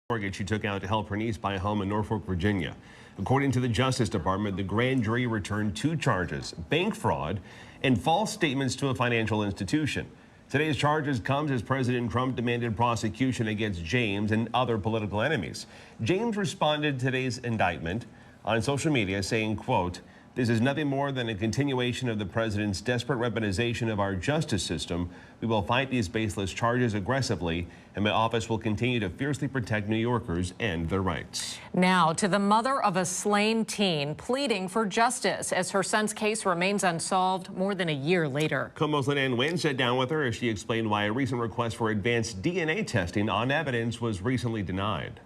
mortgage she took out to help her niece buy a home in Norfolk, Virginia. According to the Justice Department, the grand jury returned 2 charges: bank fraud and false statements to a financial institution. Today's charges comes as President Trump demanded prosecution against James and other political enemies. James responded to today's indictment on social media saying, quote, "This is nothing more than a continuation of the president's desperate weaponization of our justice system. We will fight these baseless charges aggressively, and my office will continue to fiercely protect New Yorkers and their rights." Now to the mother of a slain teen pleading for justice as her son's case remains unsolved more than a year later. KOMO's Lynn Wynn sat down with her as she explained why a recent request for advanced DNA testing on evidence was recently denied.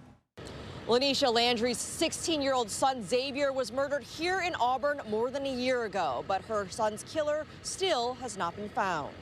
Lanisha Landry's 16-year-old son Xavier was murdered here in Auburn more than a year ago, but her son's killer still has not been found.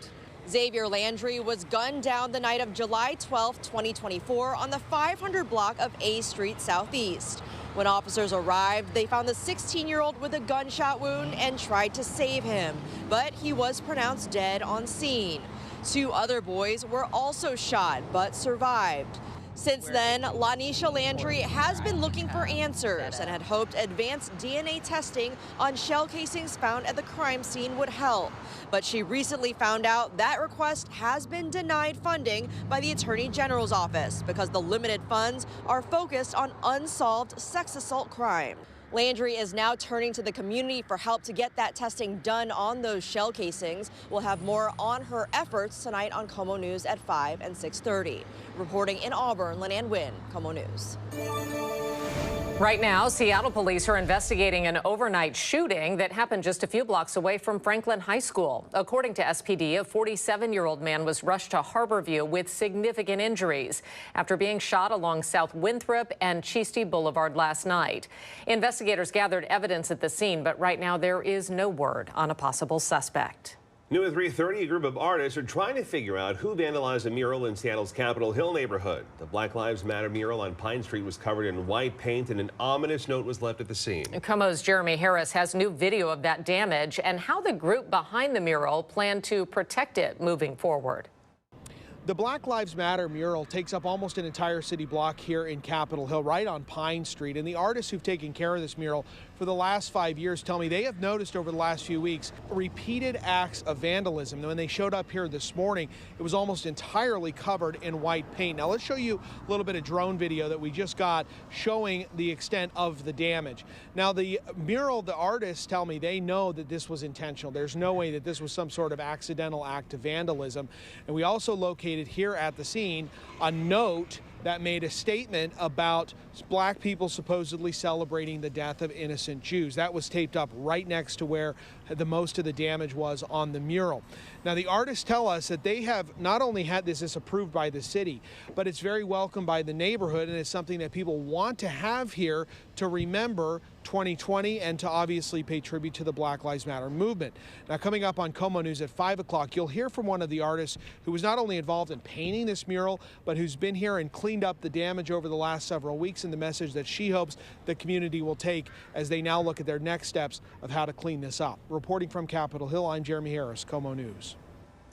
Xavier Landry was gunned down the night of July 12, 2024 on the 500 block of A Street Southeast. When officers arrived, they found the 16-year-old with a gunshot wound and tried to save him, but he was pronounced dead on scene. 2 other boys were also shot but survived. Since then, Lanisha Landry has been looking for answers and had hoped advanced DNA testing on shell casings found at the crime scene would help. But she recently found out that request has been denied funding by the Attorney General's office because the limited funds are focused on unsolved sex assault crime. Landry is now turning to the community for help to get that testing done on those shell casings. We'll have more on her efforts tonight on KOMO News at 5 and 6:30. Reporting in Auburn, Lynn Wynn, KOMO News. Right now, Seattle police are investigating an overnight shooting that happened just a few blocks away from Franklin High School. According to SPD, a 47-year-old man was rushed to Harborview with significant injuries after being shot along South Winthrop and Chiste Boulevard last night. Investigators gathered evidence at the scene, but right now there is no word on a possible suspect. New at 3:30, a group of artists are trying to figure out who vandalized a mural in Seattle's Capitol Hill neighborhood. The Black Lives Matter mural on Pine Street was covered in white paint, and an ominous note was left at the scene. KOMO's Jeremy Harris has new video of that damage and how the group behind the mural plan to protect it moving forward. The Black Lives Matter mural takes up almost an entire city block here in Capitol Hill, right on Pine Street. And the artists who've taken care of this mural for the last 5 years tell me they have noticed over the last few weeks repeated acts of vandalism. When they showed up here this morning, it was almost entirely covered in white paint. Now let's show you a little bit of drone video that we just got showing the extent of the damage. Now the mural, the artists tell me they know that this was intentional. There's no way that this was some sort of accidental act of vandalism. And we also located here at the scene a note that made a statement about black people supposedly celebrating the death of innocent Jews. That was taped up right next to where the most of the damage was on the mural. Now the artists tell us that they have not only had this approved by the city, but it's very welcome by the neighborhood, and it's something that people want to have here to remember 2020 and to obviously pay tribute to the Black Lives Matter movement. Now coming up on KOMO News at 5 o'clock, you'll hear from one of the artists who was not only involved in painting this mural, but who's been here and cleaned up the damage over the last several weeks, and the message that she hopes the community will take as they now look at their next steps of how to clean this up. Reporting from Capitol Hill, I'm Jeremy Harris, KOMO News.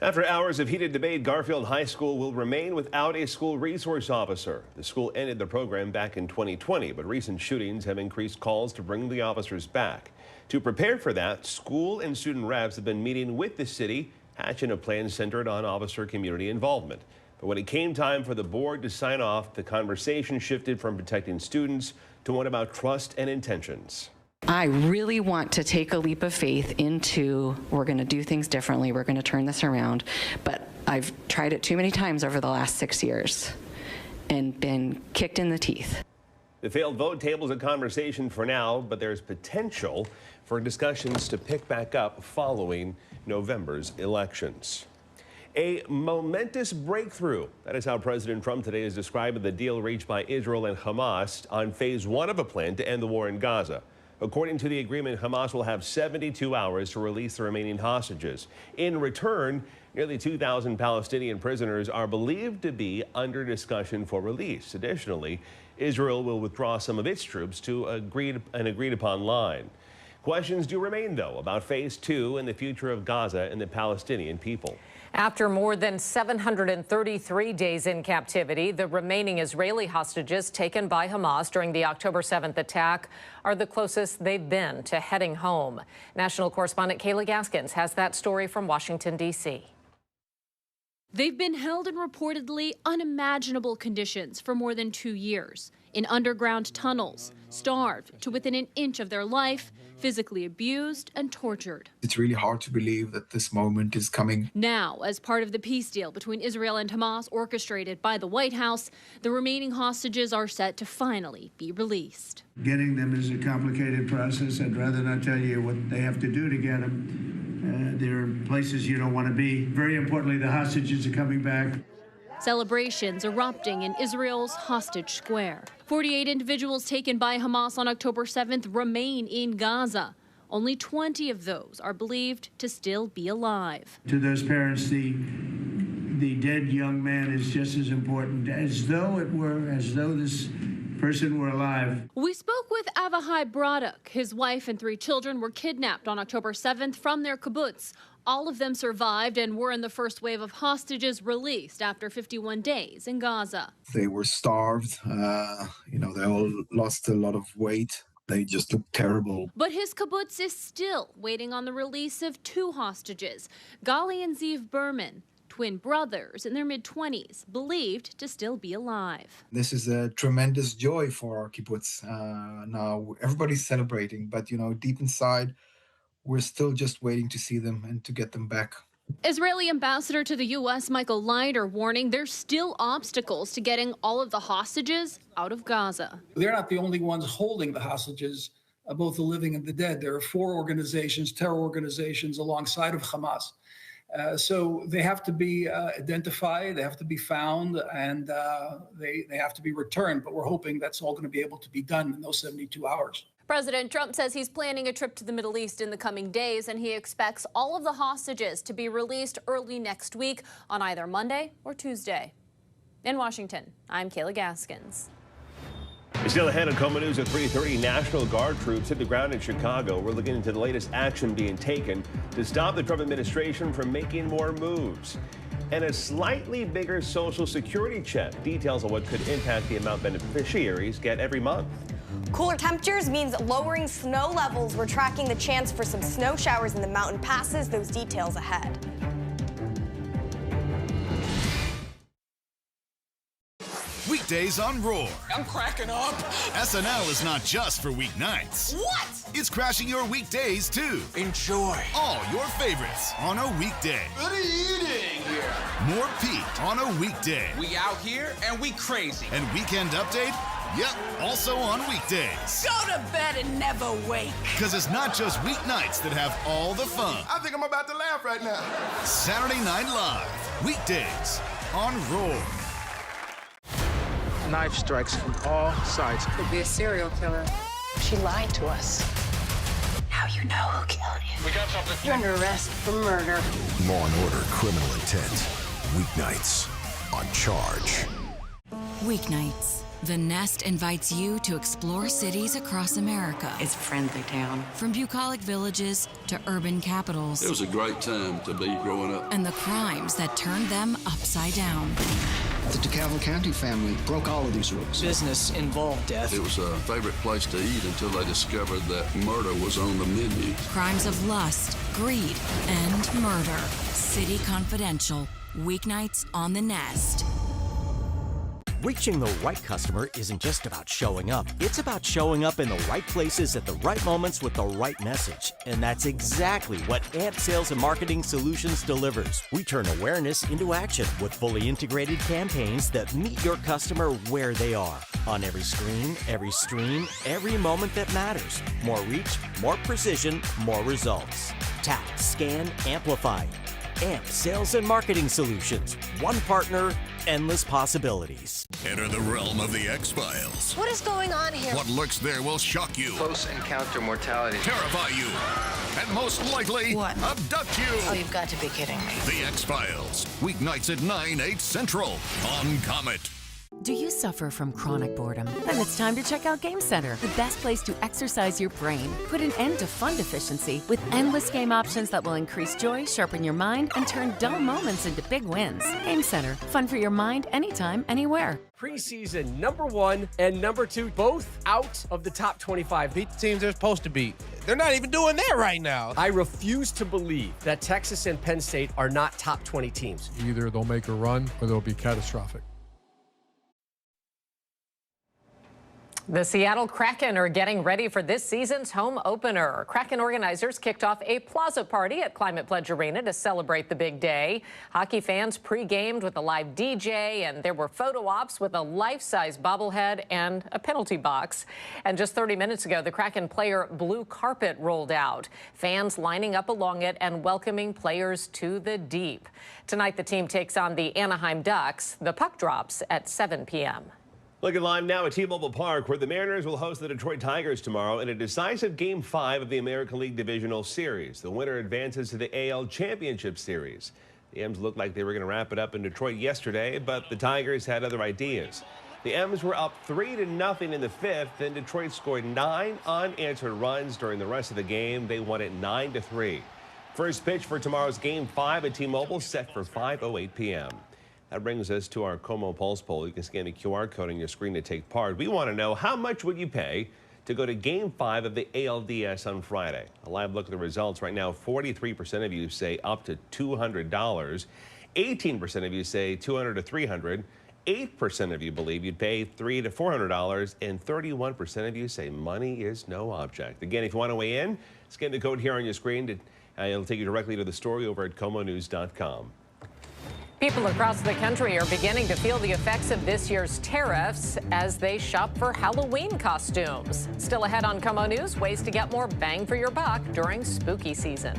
After hours of heated debate, Garfield High School will remain without a school resource officer. The school ended the program back in 2020, but recent shootings have increased calls to bring the officers back. To prepare for that, school and student reps have been meeting with the city, hatching a plan centered on officer community involvement. But when it came time for the board to sign off, the conversation shifted from protecting students to one about trust and intentions. I really want to take a leap of faith into we're going to do things differently. We're going to turn this around. But I've tried it too many times over the last 6 years and been kicked in the teeth. The failed vote tables a conversation for now, but there's potential for discussions to pick back up following November's elections. A momentous breakthrough. That is how President Trump today is describing the deal reached by Israel and Hamas on phase 1 of a plan to end the war in Gaza. According to the agreement, Hamas will have 72 hours to release the remaining hostages. In return, nearly 2,000 Palestinian prisoners are believed to be under discussion for release. Additionally, Israel will withdraw some of its troops to an agreed-upon line. Questions do remain, though, about phase 2 and the future of Gaza and the Palestinian people. After more than 733 days in captivity, the remaining Israeli hostages taken by Hamas during the October 7th attack are the closest they've been to heading home. National correspondent Kayla Gaskins has that story from Washington, D.C. They've been held in reportedly unimaginable conditions for more than 2 years, in underground tunnels, starved to within an inch of their life, physically abused and tortured. It's really hard to believe that this moment is coming. Now, as part of the peace deal between Israel and Hamas orchestrated by the White House, the remaining hostages are set to finally be released. Getting them is a complicated process. I'd rather not tell you what they have to do to get them. There are places you don't want to be. Very importantly, the hostages are coming back. Celebrations erupting in Israel's hostage square. 48 individuals taken by Hamas on October 7th remain in Gaza. Only 20 of those are believed to still be alive. To those parents, the dead young man is just as important as though this person were alive. We spoke with Avahai Braddock. His wife and 3 children were kidnapped on October 7th from their kibbutz. All of them survived and were in the first wave of hostages released after 51 days in Gaza. They were starved. They all lost a lot of weight. They just looked terrible. But his kibbutz is still waiting on the release of 2 hostages, Gali and Ziv Berman, twin brothers in their mid-20s, believed to still be alive. This is a tremendous joy for our kibbutz. Now everybody's celebrating, but deep inside, we're still just waiting to see them and to get them back. Israeli ambassador to the U.S. Michael Leiter warning there's still obstacles to getting all of the hostages out of Gaza. They're not the only ones holding the hostages, both the living and the dead. There are 4 organizations, terror organizations, alongside of Hamas. So they have to be identified, they have to be found, and they have to be returned. But we're hoping that's all going to be able to be done in those 72 hours. President Trump says he's planning a trip to the Middle East in the coming days, and he expects all of the hostages to be released early next week on either Monday or Tuesday. In Washington, I'm Kayla Gaskins. Still ahead on KOMO News at 3:30, National Guard troops hit the ground in Chicago. We're looking into the latest action being taken to stop the Trump administration from making more moves. And a slightly bigger Social Security check. Details on what could impact the amount beneficiaries get every month. Cooler temperatures means lowering snow levels. We're tracking the chance for some snow showers in the mountain passes. Those details ahead. Weekdays on Roar. I'm cracking up. SNL is not just for weeknights. What? It's crashing your weekdays, too. Enjoy. All your favorites on a weekday. What are you doing here? More Pete on a weekday. We out here and we crazy. And Weekend Update? Yep, also on weekdays. Go to bed and never wake. Because it's not just weeknights that have all the fun. I think I'm about to laugh right now. Saturday Night Live. Weekdays on Roar. Knife strikes from all sides. Could be a serial killer. She lied to us. How you know who killed you? We got something. You're under arrest for murder. Law and Order: Criminal Intent. Weeknights on Charge. Weeknights. The Nest invites you to explore cities across America. It's a friendly town. From bucolic villages to urban capitals. It was a great time to be growing up. And the crimes that turned them upside down. The DeKalb County family broke all of these rules. Business involved death. It was a favorite place to eat until they discovered that murder was on the menu. Crimes of lust, greed, and murder. City Confidential. Weeknights on the Nest. Reaching the right customer isn't just about showing up. It's about showing up in the right places at the right moments with the right message. And that's exactly what AMP Sales and Marketing Solutions delivers. We turn awareness into action with fully integrated campaigns that meet your customer where they are. On every screen, every stream, every moment that matters. More reach, more precision, more results. Tap, scan, amplify. AMP Sales and Marketing Solutions. One partner, endless possibilities. Enter the realm of the X-Files. What is going on here? What lurks there will shock you. Close encounter mortality. Terrify you. And most likely, abduct you. Oh, you've got to be kidding me. The X-Files. Weeknights at 9, 8 Central on Comet. Do you suffer from chronic boredom? Then it's time to check out Game Center, the best place to exercise your brain. Put an end to fun deficiency with endless game options that will increase joy, sharpen your mind, and turn dull moments into big wins. Game Center, fun for your mind anytime, anywhere. Preseason #1 and #2, both out of the top 25. Beat the teams they're supposed to beat. They're not even doing that right now. I refuse to believe that Texas and Penn State are not top 20 teams. Either they'll make a run or they'll be catastrophic. The Seattle Kraken are getting ready for this season's home opener. Kraken organizers kicked off a plaza party at Climate Pledge Arena to celebrate the big day. Hockey fans pre-gamed with a live DJ, and there were photo ops with a life-size bobblehead and a penalty box. And just 30 minutes ago, the Kraken player blue carpet rolled out. Fans lining up along it and welcoming players to the deep. Tonight, the team takes on the Anaheim Ducks. The puck drops at 7 p.m. Looking live now at T-Mobile Park, where the Mariners will host the Detroit Tigers tomorrow in a decisive Game 5 of the American League Divisional Series. The winner advances to the AL Championship Series. The M's looked like they were going to wrap it up in Detroit yesterday, but the Tigers had other ideas. The M's were up 3-0 in the fifth, and Detroit scored 9 unanswered runs during the rest of the game. They won it 9-3. First pitch for tomorrow's Game 5 at T-Mobile set for 5:08 p.m. That brings us to our KOMO Pulse poll. You can scan the QR code on your screen to take part. We want to know, how much would you pay to go to Game 5 of the ALDS on Friday? A live look at the results right now. 43% of you say up to $200. 18% of you say $200 to $300. 8% of you believe you'd pay $300 to $400. And 31% of you say money is no object. Again, if you want to weigh in, scan the code here on your screen. It'll take you directly to the story over at KOMOnews.com. People across the country are beginning to feel the effects of this year's tariffs as they shop for Halloween costumes. Still ahead on KOMO News, ways to get more bang for your buck during spooky season.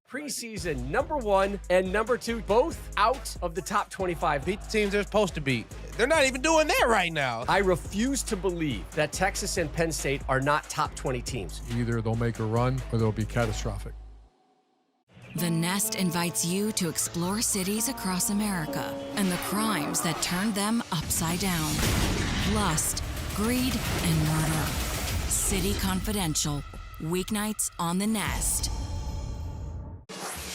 Preseason #1 and #2, both out of the top 25. Beat the teams they're supposed to beat. They're not even doing that right now. I refuse to believe that Texas and Penn State are not top 20 teams. Either they'll make a run or they'll be catastrophic. The Nest invites you to explore cities across America and the crimes that turned them upside down. Lust, greed, and murder. City Confidential. Weeknights on the Nest.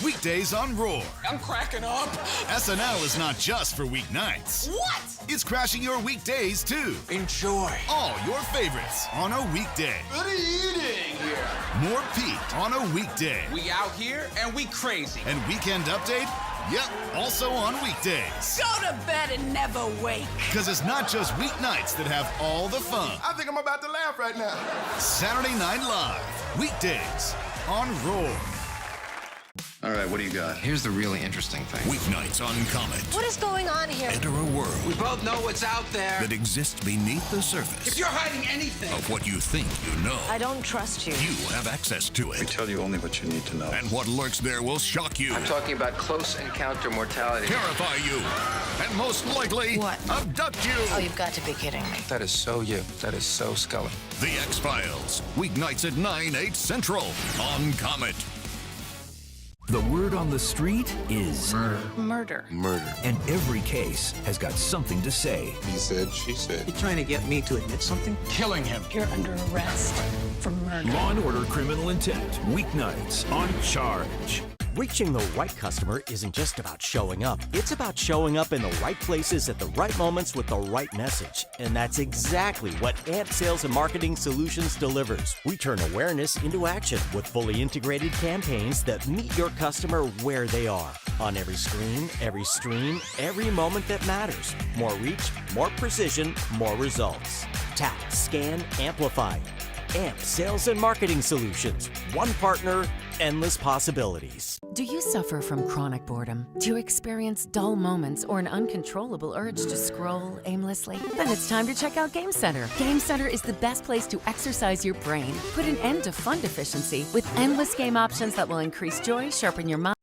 Weekdays on Roar. I'm cracking up. SNL is not just for weeknights. What? It's crashing your weekdays, too. Enjoy. All your favorites on a weekday. Good eating here. More Pete on a weekday. We out here and we crazy. And Weekend Update? Yep, also on weekdays. Go to bed and never wake. Because it's not just weeknights that have all the fun. I think I'm about to laugh right now. Saturday Night Live. Weekdays on Roar. All right, what do you got? Here's the really interesting thing. Weeknights on Comet. What is going on here? Enter a world. We both know what's out there. That exists beneath the surface. If you're hiding anything. Of what you think you know. I don't trust you. You have access to it. We tell you only what you need to know. And what lurks there will shock you. I'm talking about close encounter mortality. Terrify you. And most likely, what? Abduct you. Oh, you've got to be kidding me. That is so you. That is so Scully. The X-Files. Weeknights at 9/8 Central on Comet. The word on the street is Murder. Murder. And every case has got something to say. He said, she said. You trying to get me to admit something? Killing him. You're under arrest for murder. Law and Order Criminal Intent. Weeknights on Charge. Reaching the right customer isn't just about showing up. It's about showing up in the right places at the right moments with the right message. And that's exactly what AMP Sales and Marketing Solutions delivers. We turn awareness into action with fully integrated campaigns that meet your customer where they are. On every screen, every stream, every moment that matters. More reach, more precision, more results. Tap, scan, amplify. AMP Sales and Marketing Solutions. One partner, endless possibilities. Do you suffer from chronic boredom? Do you experience dull moments or an uncontrollable urge to scroll aimlessly? Then it's time to check out Game Center. Game Center is the best place to exercise your brain. Put an end to fun deficiency with endless game options that will increase joy, sharpen your mind.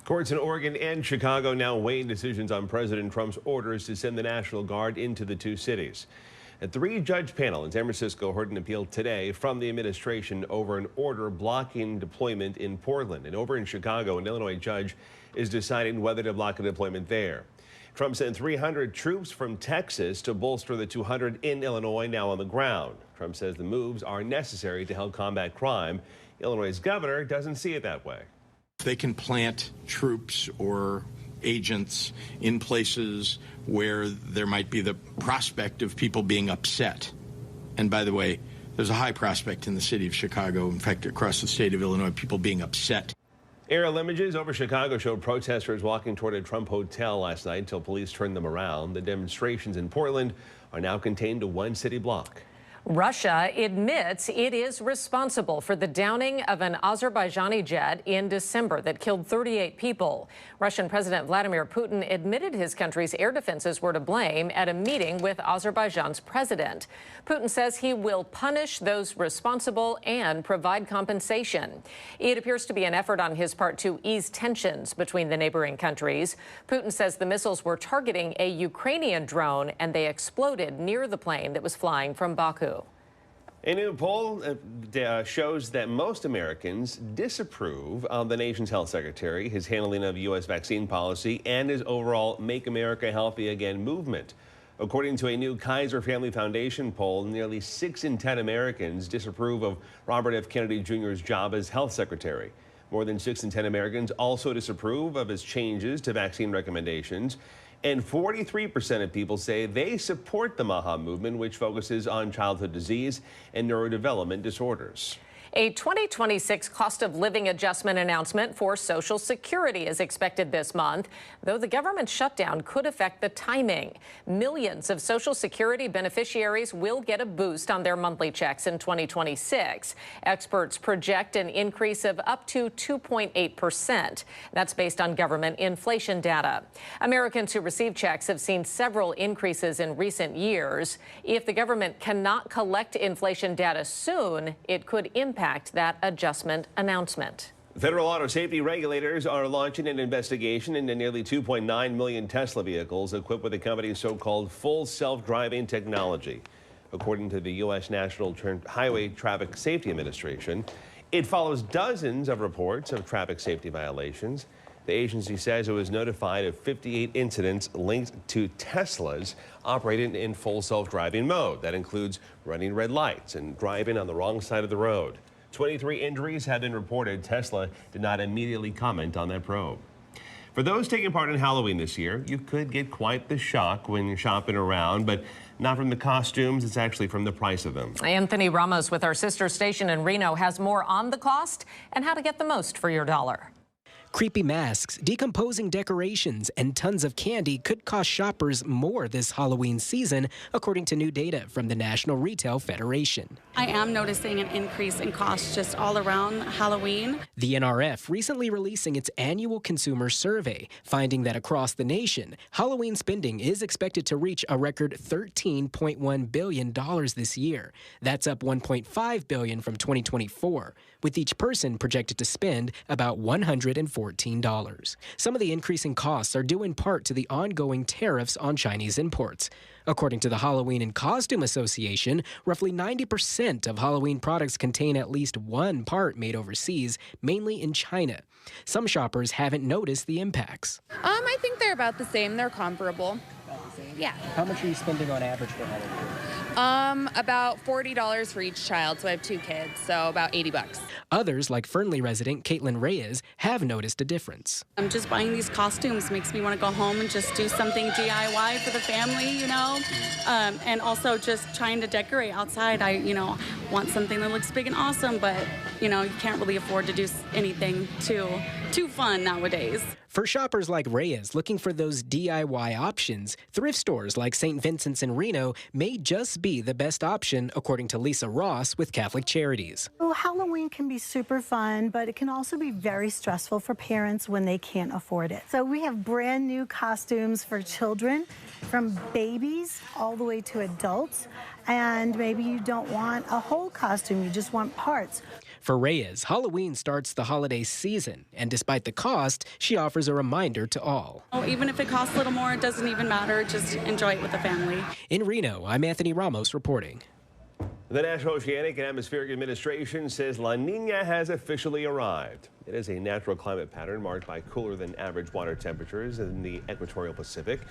Courts in Oregon and Chicago now weighing decisions on President Trump's orders to send the National Guard into the two cities. A three-judge panel in San Francisco heard an appeal today from the administration over an order blocking deployment in Portland. And over in Chicago, an Illinois judge is deciding whether to block a deployment there. Trump sent 300 troops from Texas to bolster the 200 in Illinois now on the ground. Trump says the moves are necessary to help combat crime. Illinois' governor doesn't see it that way. They can plant troops or agents in places where there might be the prospect of people being upset. And by the way, there's a high prospect in the city of Chicago, in fact, across the state of Illinois, people being upset. Aerial images over Chicago showed protesters walking toward a Trump hotel last night until police turned them around. The demonstrations in Portland are now contained to one city block. Russia admits it is responsible for the downing of an Azerbaijani jet in December that killed 38 people. Russian President Vladimir Putin admitted his country's air defenses were to blame at a meeting with Azerbaijan's president. Putin says he will punish those responsible and provide compensation. It appears to be an effort on his part to ease tensions between the neighboring countries. Putin says the missiles were targeting a Ukrainian drone and they exploded near the plane that was flying from Baku. A new poll shows that most Americans disapprove of the nation's health secretary, his handling of U.S. vaccine policy, and his overall Make America Healthy Again movement. According to a new Kaiser Family Foundation poll, nearly 6 in 10 Americans disapprove of Robert F. Kennedy Jr.'s job as health secretary. More than 6 in 10 Americans also disapprove of his changes to vaccine recommendations. And 43% of people say they support the MAHA movement, which focuses on childhood disease and neurodevelopment disorders. A 2026 cost of living adjustment announcement for Social Security is expected this month, though the government shutdown could affect the timing. Millions of Social Security beneficiaries will get a boost on their monthly checks in 2026. Experts project an increase of up to 2.8%. That's based on government inflation data. Americans who receive checks have seen several increases in recent years. If the government cannot collect inflation data soon, it could impact that adjustment announcement. Federal auto safety regulators are launching an investigation into nearly 2.9 million Tesla vehicles equipped with the company's so-called full self-driving technology. According to the U.S. National Highway Traffic Safety Administration, it follows dozens of reports of traffic safety violations. The agency says it was notified of 58 incidents linked to Teslas operating in full self-driving mode. That includes running red lights and driving on the wrong side of the road. 23 injuries have been reported. Tesla did not immediately comment on that probe. For those taking part in Halloween this year, you could get quite the shock when you're shopping around, but not from the costumes, it's actually from the price of them. Anthony Ramos with our sister station in Reno has more on the cost and how to get the most for your dollar. Creepy masks, decomposing decorations, and tons of candy could cost shoppers more this Halloween season, according to new data from the National Retail Federation. I am noticing an increase in costs just all around Halloween. The NRF recently releasing its annual consumer survey, finding that across the nation, Halloween spending is expected to reach a record $13.1 billion this year. That's up $1.5 billion from 2024, with each person projected to spend about $114. Some of the increasing costs are due in part to the ongoing tariffs on Chinese imports. According to the Halloween and Costume Association, roughly 90% of Halloween products contain at least one part made overseas, mainly in China. Some shoppers haven't noticed the impacts. I think they're about the same. They're comparable. Yeah. How much are you spending on average for Halloween? About $40 for each child, so I have 2 kids, so about $80. Others, like Fernley resident Caitlin Reyes, have noticed a difference. I'm just buying these costumes, makes me want to go home and just do something DIY for the family, you know, and also just trying to decorate outside. I, want something that looks big and awesome, but, you can't really afford to do anything too fun nowadays. For shoppers like Reyes looking for those DIY options, thrift stores like St. Vincent's in Reno may just be the best option, according to Lisa Ross with Catholic Charities. Well, Halloween can be super fun, but it can also be very stressful for parents when they can't afford it. So we have brand new costumes for children, from babies all the way to adults. And maybe you don't want a whole costume, you just want parts. For Reyes, Halloween starts the holiday season, and despite the cost, she offers a reminder to all. Oh, even if it costs a little more, it doesn't even matter. Just enjoy it with the family. In Reno, I'm Anthony Ramos reporting. The National Oceanic and Atmospheric Administration says La Nina has officially arrived. It is a natural climate pattern marked by cooler than average water temperatures in the equatorial Pacific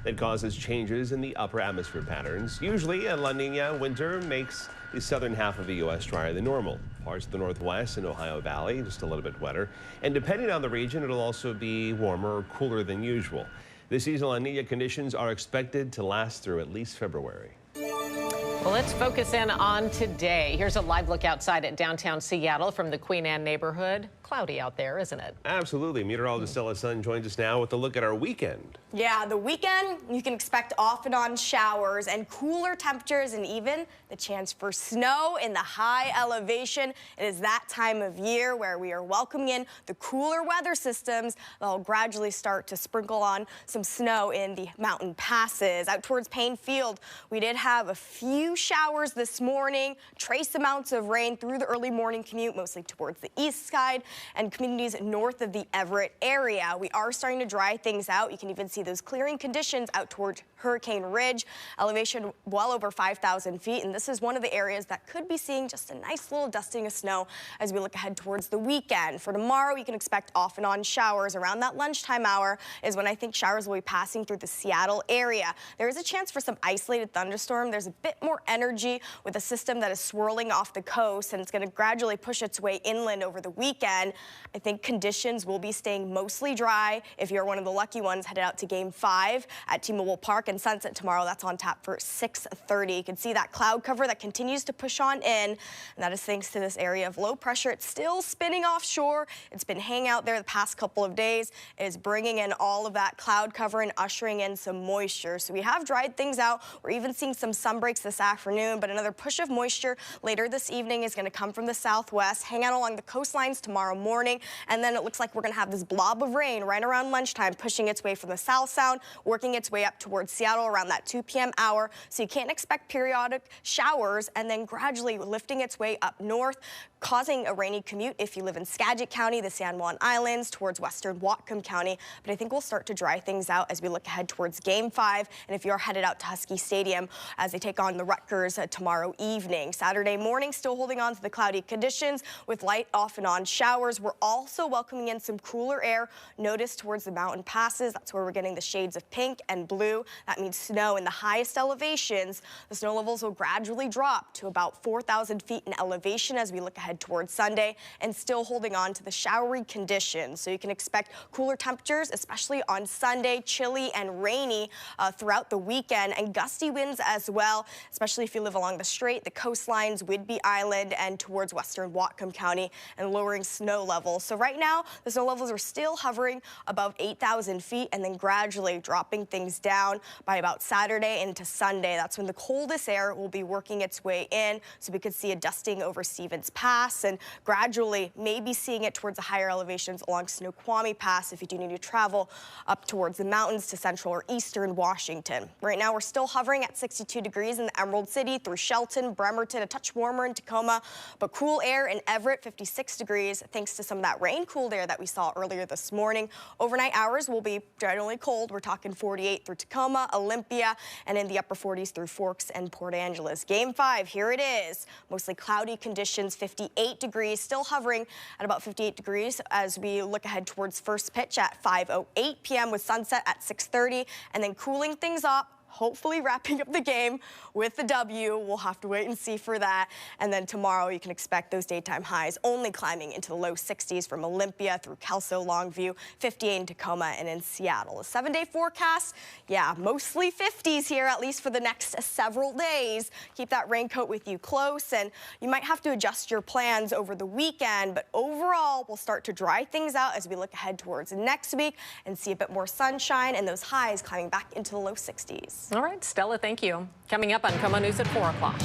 that causes changes in the upper atmosphere patterns. Usually, a La Nina winter makes the southern half of the U.S. drier than normal. Parts of the Northwest and Ohio Valley just a little bit wetter. And depending on the region, it'll also be warmer or cooler than usual. This season, La Nina conditions are expected to last through at least February. Well, let's focus in on today. Here's a live look outside at downtown Seattle from the Queen Anne neighborhood. Cloudy out there, isn't it? Absolutely. Meteorologist Stella Sun joins us now with a look at our weekend. Yeah, the weekend, you can expect off and on showers and cooler temperatures and even the chance for snow in the high elevation. It is that time of year where we are welcoming in the cooler weather systems that'll gradually start to sprinkle on some snow in the mountain passes. Out towards Payne Field, we did have a few showers this morning, trace amounts of rain through the early morning commute, mostly towards the east side and communities north of the Everett area. We are starting to dry things out. You can even see those clearing conditions out towards Hurricane Ridge, elevation well over 5,000 feet. And this is one of the areas that could be seeing just a nice little dusting of snow as we look ahead towards the weekend. For tomorrow, you can expect off and on showers. Around that lunchtime hour is when I think showers will be passing through the Seattle area. There is a chance for some isolated thunderstorm. There's a bit more energy with a system that is swirling off the coast, and it's going to gradually push its way inland over the weekend. I think conditions will be staying mostly dry if you're one of the lucky ones headed out to Game 5 at T-Mobile Park and Sunset tomorrow. That's on tap for 6:30. You can see that cloud cover that continues to push on in, and that is thanks to this area of low pressure. It's still spinning offshore. It's been hanging out there the past couple of days. It is bringing in all of that cloud cover and ushering in some moisture. So we have dried things out. We're even seeing some sun breaks this afternoon, but another push of moisture later this evening is going to come from the southwest, hang out along the coastlines tomorrow morning, and then it looks like we're going to have this blob of rain right around lunchtime, pushing its way from the South Sound, working its way up towards Seattle around that 2 p.m. hour. So you can't expect periodic showers, and then gradually lifting its way up north, causing a rainy commute if you live in Skagit County, the San Juan Islands, towards western Whatcom County. But I think we'll start to dry things out as we look ahead towards Game 5, and if you're headed out to Husky Stadium as they take on the Rutgers tomorrow evening. Saturday morning, still holding on to the cloudy conditions with light off and on showers. We're also welcoming in some cooler air. Notice towards the mountain passes, that's where we're getting the shades of pink and blue. That means snow in the highest elevations. The snow levels will gradually drop to about 4,000 feet in elevation as we look ahead towards Sunday, and still holding on to the showery conditions. So you can expect cooler temperatures, especially on Sunday, chilly and rainy throughout the weekend, and gusty winds as well, especially if you live along the strait, the coastlines, Whidbey Island, and towards western Whatcom County, and lowering snow levels. So right now, the snow levels are still hovering above 8,000 feet, and then gradually dropping things down by about Saturday into Sunday. That's when the coldest air will be working its way in, so we could see a dusting over Stevens Pass, and gradually maybe seeing it towards the higher elevations along Snoqualmie Pass if you do need to travel up towards the mountains to central or eastern Washington. Right now, we're still hovering at 62 degrees in the Emerald City through Shelton, Bremerton, a touch warmer in Tacoma, but cool air in Everett, 56 degrees, thanks to some of that rain-cooled air that we saw earlier this morning. Overnight hours will be generally cold. We're talking 48 through Tacoma, Olympia, and in the upper 40s through Forks and Port Angeles. Game 5, here it is. Mostly cloudy conditions, 58 degrees, still hovering at about 58 degrees as we look ahead towards first pitch at 5:08 p.m. with sunset at 6:30, and then cooling things up, hopefully wrapping up the game with the W. We'll have to wait and see for that. And then tomorrow you can expect those daytime highs only climbing into the low 60s from Olympia through Kelso, Longview, 58 in Tacoma and in Seattle. A 7-day forecast, yeah, mostly 50s here, at least for the next several days. Keep that raincoat with you close, and you might have to adjust your plans over the weekend, but overall we'll start to dry things out as we look ahead towards next week and see a bit more sunshine and those highs climbing back into the low 60s. All right, Stella, thank you. Coming up on KOMO News at 4 o'clock.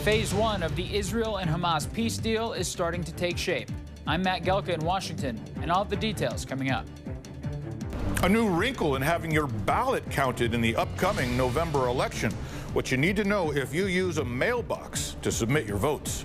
Phase 1 of the Israel and Hamas peace deal is starting to take shape. I'm Matt Gelka in Washington, and all of the details coming up. A new wrinkle in having your ballot counted in the upcoming November election. What you need to know if you use a mailbox to submit your votes.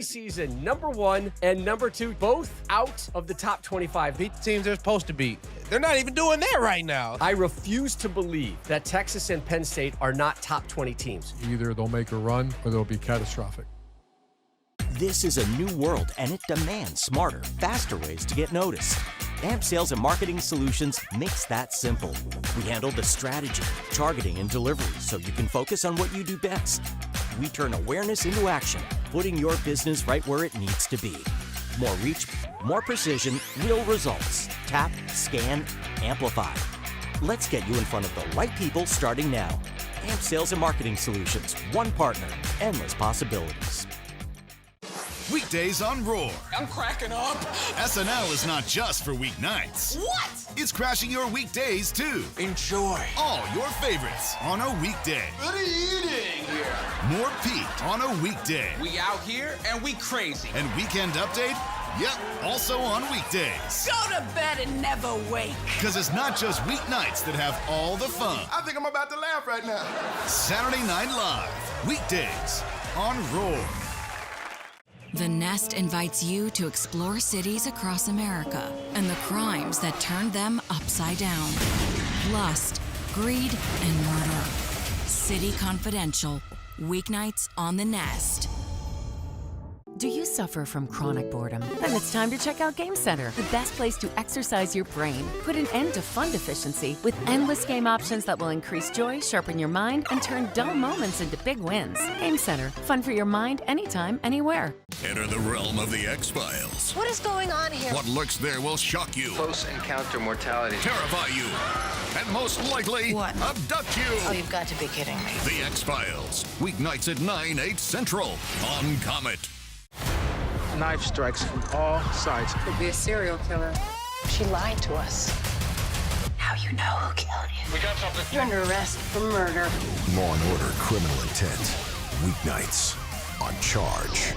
preseason #1 and #2, both out of the top 25. Beat the teams they're supposed to beat. They're not even doing that right now. I refuse to believe that Texas and Penn State are not top 20 teams. Either they'll make a run or they'll be catastrophic. This is a new world, and it demands smarter, faster ways to get noticed. AMP Sales and Marketing Solutions makes that simple. We handle the strategy, targeting, and delivery so you can focus on what you do best. We turn awareness into action, putting your business right where it needs to be. More reach, more precision, real results. Tap, scan, amplify. Let's get you in front of the right people starting now. AMP Sales and Marketing Solutions. One partner, endless possibilities. Weekdays on Roar. I'm cracking up. SNL is not just for weeknights. What? It's crashing your weekdays too. Enjoy. All your favorites on a weekday. What are you eating here? More Pete on a weekday. We out here and we crazy. And Weekend Update? Yep, also on weekdays. Go to bed and never wake. Because it's not just weeknights that have all the fun. I think I'm about to laugh right now. Saturday Night Live. Weekdays on Roar. The Nest invites you to explore cities across America and the crimes that turned them upside down. Lust, greed, and murder. City Confidential. Weeknights on the Nest. Do you suffer from chronic boredom? Then it's time to check out Game Center, the best place to exercise your brain. Put an end to fun deficiency with endless game options that will increase joy, sharpen your mind, and turn dull moments into big wins. Game Center, fun for your mind anytime, anywhere. Enter the realm of the X-Files. What is going on here? What lurks there will shock you, Close encounter mortality. terrify you, and most likely What? abduct you. Oh, you've got to be kidding me. The X-Files. Weeknights at 9, 8 Central on Comet. Knife strikes from all sides. Could be a serial killer. She lied to us. Now you know who killed you. We got something. You're under arrest for murder. Law and Order: Criminal Intent. Weeknights on Charge.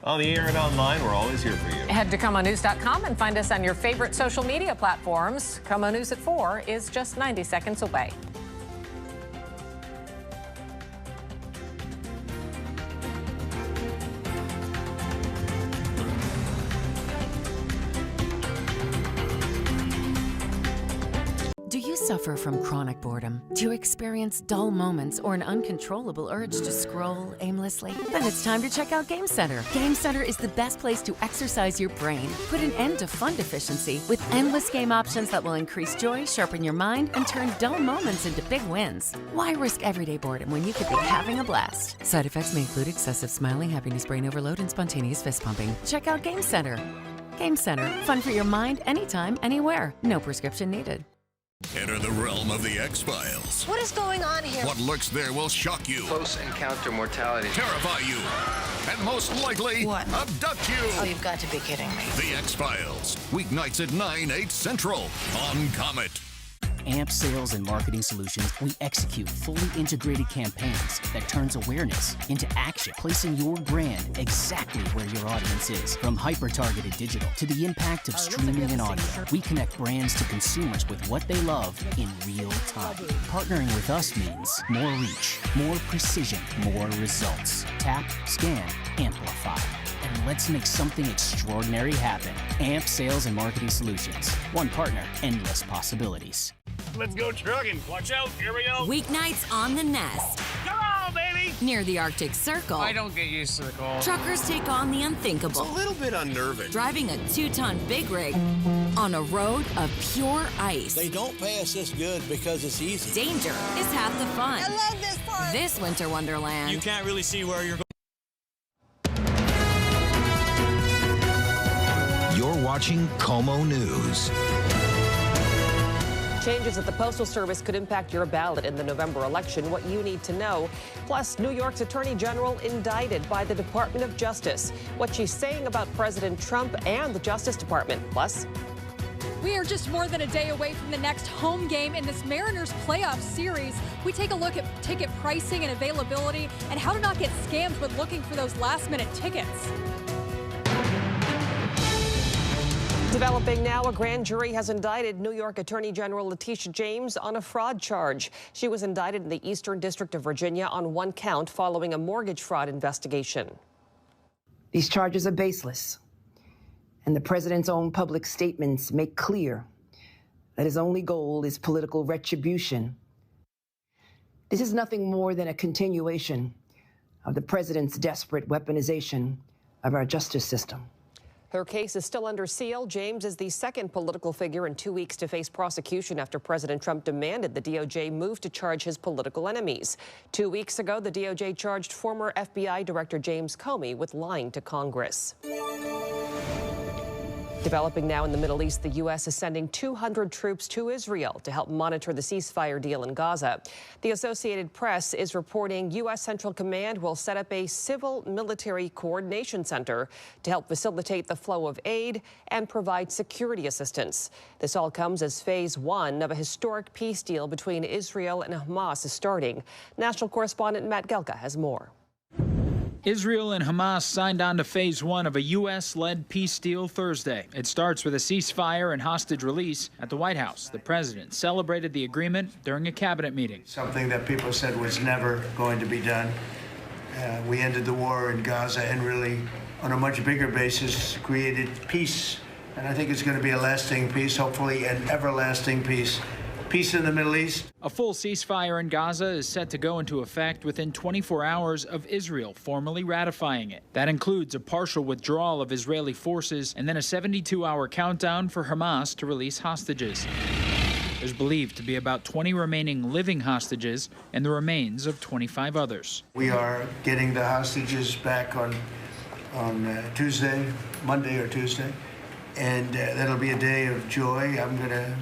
On the air and online, we're always here for you. Head to KOMONews.com and find us on your favorite social media platforms. KOMO News at 4 is just 90 seconds away. Do you suffer from chronic boredom? Do you experience dull moments or an uncontrollable urge to scroll aimlessly? Then it's time to check out Game Center. Game Center is the best place to exercise your brain. Put an end to fun deficiency with endless game options that will increase joy, sharpen your mind, and turn dull moments into big wins. Why risk everyday boredom when you could be having a blast? Side effects may include excessive smiling, happiness, brain overload, and spontaneous fist pumping. Check out Game Center. Game Center, fun for your mind anytime, anywhere. No prescription needed. Enter the realm of the X-Files. What is going on here? What lurks there will shock you, Close encounter mortality. terrify you, and most likely What? abduct you. Oh, you've got to be kidding me. The X-Files. Weeknights at 9, 8 Central on Comet. AMP Sales and Marketing Solutions, we execute fully integrated campaigns that turns awareness into action, placing your brand exactly where your audience is. From hyper-targeted digital to the impact of streaming and audio, we connect brands to consumers with what they love in real time. Partnering with us means more reach, more precision, more results. Tap, scan, amplify. And let's make something extraordinary happen. AMP Sales and Marketing Solutions. One partner, endless possibilities. Let's go trucking. Watch out. Here we go. Weeknights on the Nest. Come on, baby. Near the Arctic Circle, I don't get used to the cold. truckers take on the unthinkable. It's a little bit unnerving. Driving a 2-ton big rig on a road of pure ice. They don't pay us this good because it's easy. Danger is half the fun. I love this part. This winter wonderland. You can't really see where you're going. You're watching KOMO News. Changes at the Postal Service could impact your ballot in the November election, what you need to know. Plus, New York's Attorney General indicted by the Department of Justice. What she's saying about President Trump and the Justice Department. Plus, We are just more than a day away from the next home game in this Mariners playoff series. We take a look at ticket pricing and availability and how to not get scammed when looking for those last-minute tickets. Developing now, a grand jury has indicted New York Attorney General Letitia James on a fraud charge. She was indicted in the Eastern District of Virginia on one count following a mortgage fraud investigation. These charges are baseless, and the president's own public statements make clear that his only goal is political retribution. This is nothing more than a continuation of the president's desperate weaponization of our justice system. Her case is still under seal. James is the second political figure in 2 weeks to face prosecution after President Trump demanded the DOJ move to charge his political enemies. 2 weeks ago, the DOJ charged former FBI Director James Comey with lying to Congress. Developing now in the Middle East, the U.S. is sending 200 troops to Israel to help monitor the ceasefire deal in Gaza. The Associated Press is reporting U.S. Central Command will set up a civil-military coordination center to help facilitate the flow of aid and provide security assistance. This all comes as phase one of a historic peace deal between Israel and Hamas is starting. National correspondent Matt Gelka has more. Israel and Hamas signed on to phase one of a U.S.-led peace deal Thursday. It starts with a ceasefire and hostage release. At the White House, the president celebrated the agreement during a cabinet meeting. Something that people said was never going to be done. We ended the war in Gaza and really, on a much bigger basis, created peace. And I think it's going to be a lasting peace, hopefully an everlasting peace. Peace in the Middle East. A full ceasefire in Gaza is set to go into effect within 24 hours of Israel formally ratifying it. That includes a partial withdrawal of Israeli forces and then a 72-hour countdown for Hamas to release hostages. There's believed to be about 20 remaining living hostages and the remains of 25 others. We are getting the hostages back on Tuesday, Monday or Tuesday, and that'll be a day of joy. I'm going to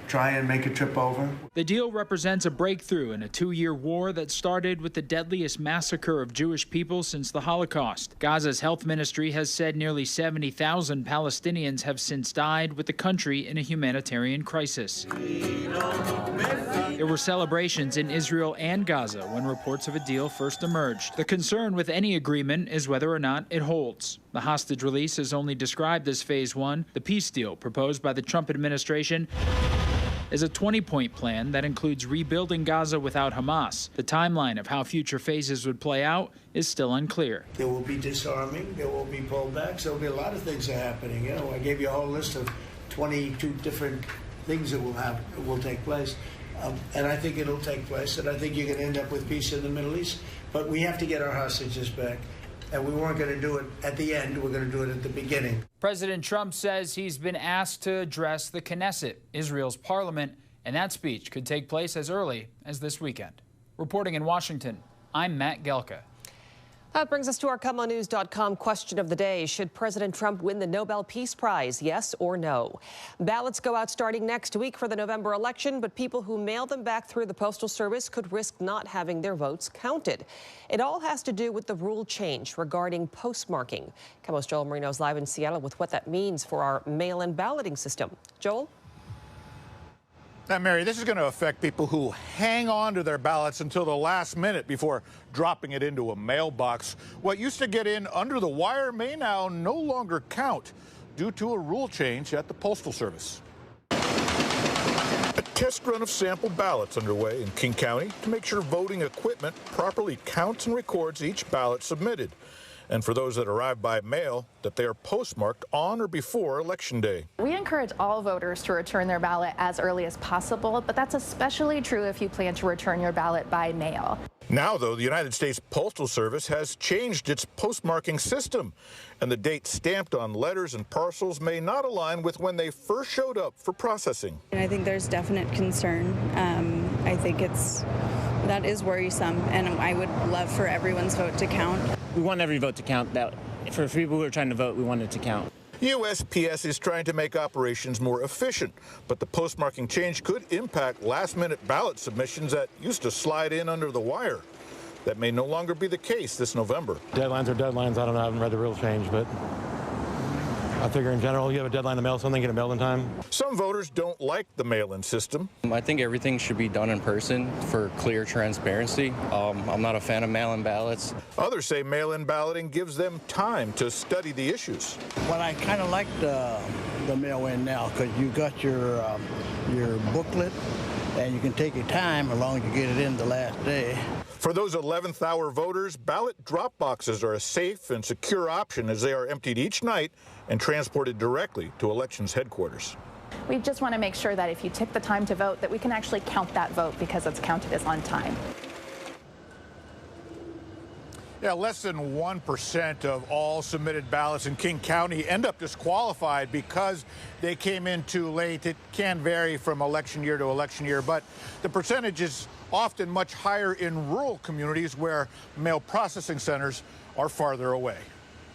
try and make a trip over. The deal represents a breakthrough in a 2-year war that started with the deadliest massacre of Jewish people since the Holocaust. Gaza's health ministry has said nearly 70,000 Palestinians have since died, with the country in a humanitarian crisis. There were celebrations in Israel and Gaza when reports of a deal first emerged. The concern with any agreement is whether or not it holds. The hostage release is only described as phase one. The peace deal proposed by the Trump administration is a 20-point plan that includes rebuilding Gaza without Hamas. The timeline of how future phases would play out is still unclear. There will be disarming, there will be pullbacks, there will be a lot of things that are happening. You know, I gave you a whole list of 22 different things that will take place. And I think it'll take place, and I think you're going to end up with peace in the Middle East. But we have to get our hostages back. And we weren't going to do it at the end. We're going to do it at the beginning. President Trump says he's been asked to address the Knesset, Israel's parliament, and that speech could take place as early as this weekend. Reporting in Washington, I'm Matt Gelka. That brings us to our KOMOnews.com question of the day. Should President Trump win the Nobel Peace Prize, yes or no? Ballots go out starting next week for the November election, but people who mail them back through the Postal Service could risk not having their votes counted. It all has to do with the rule change regarding postmarking. KOMO's Joel Marino is live in Seattle with what that means for our mail-in balloting system. Joel? Now, Mary, this is going to affect people who hang on to their ballots until the last minute before dropping it into a mailbox. What used to get in under the wire may now no longer count due to a rule change at the Postal Service. A test run of sample ballots underway in King County to make sure voting equipment properly counts and records each ballot submitted. And for those that arrive by mail, that they are postmarked on or before Election Day. We encourage all voters to return their ballot as early as possible, but that's especially true if you plan to return your ballot by mail. Now, though, the United States Postal Service has changed its postmarking system, and the date stamped on letters and parcels may not align with when they first showed up for processing. And I think there's definite concern. I think that is worrisome, and I would love for everyone's vote to count. We want every vote to count. That for people who are trying to vote, we want it to count. USPS is trying to make operations more efficient, but the postmarking change could impact last-minute ballot submissions that used to slide in under the wire. That may no longer be the case this November. Deadlines are deadlines. I don't know. I haven't read the rule change, but I figure in general, you have a deadline to mail something, get it mailed in time. Some voters don't like the mail-in system. I think everything should be done in person for clear transparency. I'm not a fan of mail-in ballots. Others say mail-in balloting gives them time to study the issues. But I kind of like the mail-in now because you got your booklet and you can take your time as long as you get it in the last day. For those 11th hour voters, ballot drop boxes are a safe and secure option as they are emptied each night and transported directly to elections headquarters. We just want to make sure that if you took the time to vote, that we can actually count that vote because it's counted as on time. Yeah, less than 1% of all submitted ballots in King County end up disqualified because they came in too late. It can vary from election year to election year, but the percentage is often much higher in rural communities where mail processing centers are farther away.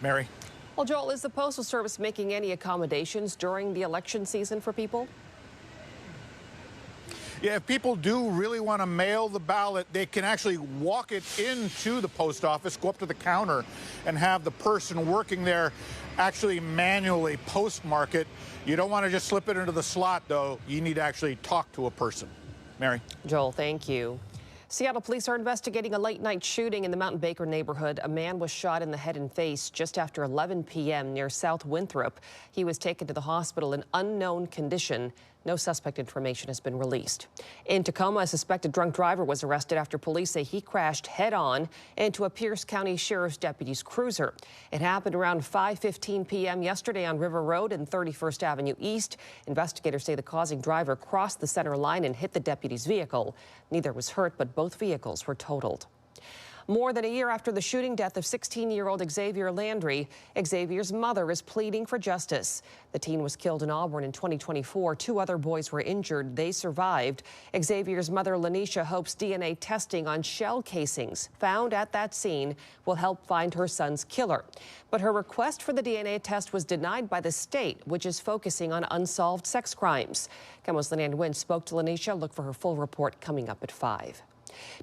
Mary? Well, Joel, is the Postal Service making any accommodations during the election season for people? Yeah, if people do really want to mail the ballot, they can actually walk it into the post office, go up to the counter, and have the person working there actually manually postmark it. You don't want to just slip it into the slot, though. You need to actually talk to a person. Mary? Joel, thank you. Seattle police are investigating a late-night shooting in the Mountain Baker neighborhood. A man was shot in the head and face just after 11 p.m. near South Winthrop. He was taken to the hospital in unknown condition. No suspect information has been released. In Tacoma, a suspected drunk driver was arrested after police say he crashed head-on into a Pierce County Sheriff's deputy's cruiser. It happened around 5:15 p.m. yesterday on River Road and 31st Avenue East. Investigators say the causing driver crossed the center line and hit the deputy's vehicle. Neither was hurt, but both vehicles were totaled. More than a year after the shooting death of 16-year-old Xavier Landry, Xavier's mother is pleading for justice. The teen was killed in Auburn in 2024. 2 other boys were injured. They survived. Xavier's mother, Lanisha, hopes DNA testing on shell casings found at that scene will help find her son's killer. But her request for the DNA test was denied by the state, which is focusing on unsolved sex crimes. KOMO's Leanne Wynn spoke to Lanisha. Look for her full report coming up at 5.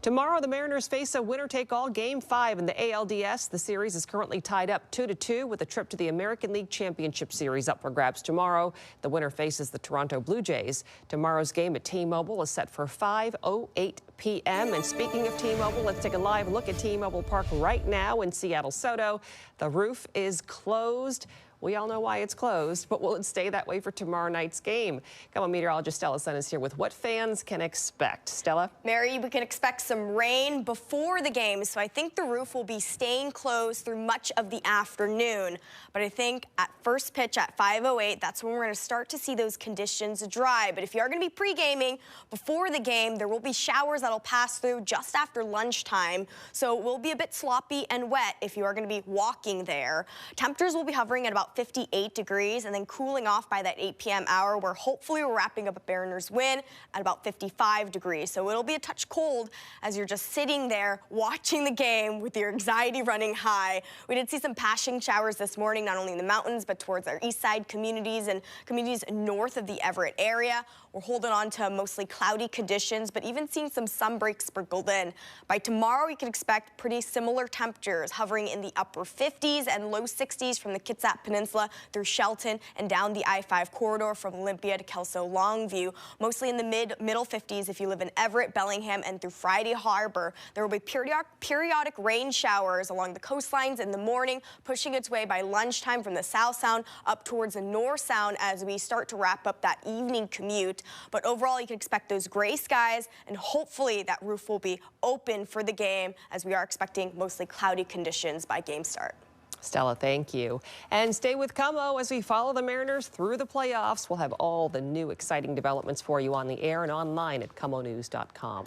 Tomorrow, the Mariners face a winner-take-all Game 5 in the ALDS. The series is currently tied up 2-2 with a trip to the American League Championship Series up for grabs tomorrow. The winner faces the Toronto Blue Jays. Tomorrow's game at T-Mobile is set for 5:08 p.m. And speaking of T-Mobile, let's take a live look at T-Mobile Park right now in Seattle SoDo. The roof is closed. We all know why it's closed, but will it stay that way for tomorrow night's game? KOMO meteorologist Stella Sun is here with what fans can expect. Stella? Mary, we can expect some rain before the game, so I think the roof will be staying closed through much of the afternoon. But I think at first pitch at 5:08, that's when we're going to start to see those conditions dry. But if you are going to be pre-gaming before the game, there will be showers that'll pass through just after lunchtime. So it will be a bit sloppy and wet if you are going to be walking there. Temperatures will be hovering at about 58 degrees and then cooling off by that 8 p.m. hour where hopefully we're wrapping up a Mariners win at about 55 degrees. So it'll be a touch cold as you're just sitting there watching the game with your anxiety running high. We did see some passing showers this morning, not only in the mountains, but towards our east side communities and communities north of the Everett area. We're holding on to mostly cloudy conditions, but even seeing some sun breaks sprinkled in. By tomorrow, we can expect pretty similar temperatures hovering in the upper 50s and low 60s from the Kitsap Peninsula through Shelton and down the I-5 corridor from Olympia to Kelso Longview. Mostly in the middle 50s if you live in Everett, Bellingham, and through Friday Harbor. There will be periodic rain showers along the coastlines in the morning, pushing its way by lunchtime from the South Sound up towards the North Sound as we start to wrap up that evening commute. But overall, you can expect those gray skies, and hopefully that roof will be open for the game as we are expecting mostly cloudy conditions by game start. Stella, thank you. And stay with KOMO as we follow the Mariners through the playoffs. We'll have all the new exciting developments for you on the air and online at KOMOnews.com.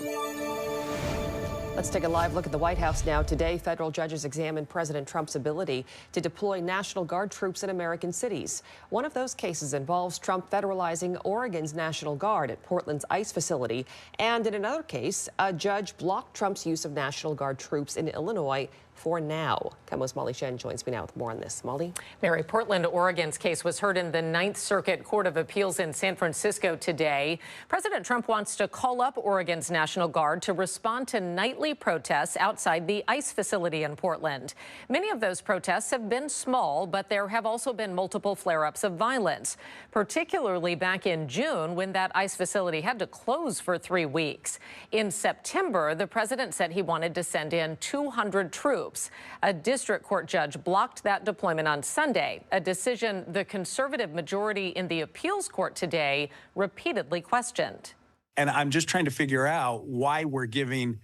Let's take a live look at the White House now. Today, federal judges examined President Trump's ability to deploy National Guard troops in American cities. One of those cases involves Trump federalizing Oregon's National Guard at Portland's ICE facility. And in another case, a judge blocked Trump's use of National Guard troops in Illinois for now. KOMO's Molly Shen joins me now with more on this. Molly? Mary, Portland, Oregon's case was heard in the Ninth Circuit Court of Appeals in San Francisco today. President Trump wants to call up Oregon's National Guard to respond to nightly protests outside the ICE facility in Portland. Many of those protests have been small, but there have also been multiple flare-ups of violence, particularly back in June when that ICE facility had to close for 3 weeks. In September, the president said he wanted to send in 200 troops. A district court judge blocked that deployment on Sunday, a decision the conservative majority in the appeals court today repeatedly questioned. And I'm just trying to figure out why we're giving,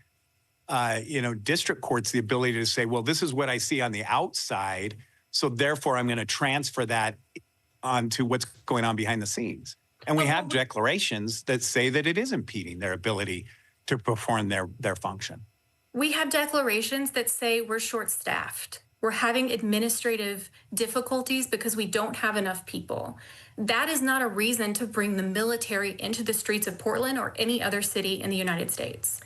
district courts the ability to say, well, this is what I see on the outside, so therefore I'm going to transfer that onto what's going on behind the scenes. And we have declarations that say that it is impeding their ability to perform their function. We have declarations that say we're short-staffed. We're having administrative difficulties because we don't have enough people. That is not a reason to bring the military into the streets of Portland or any other city in the United States.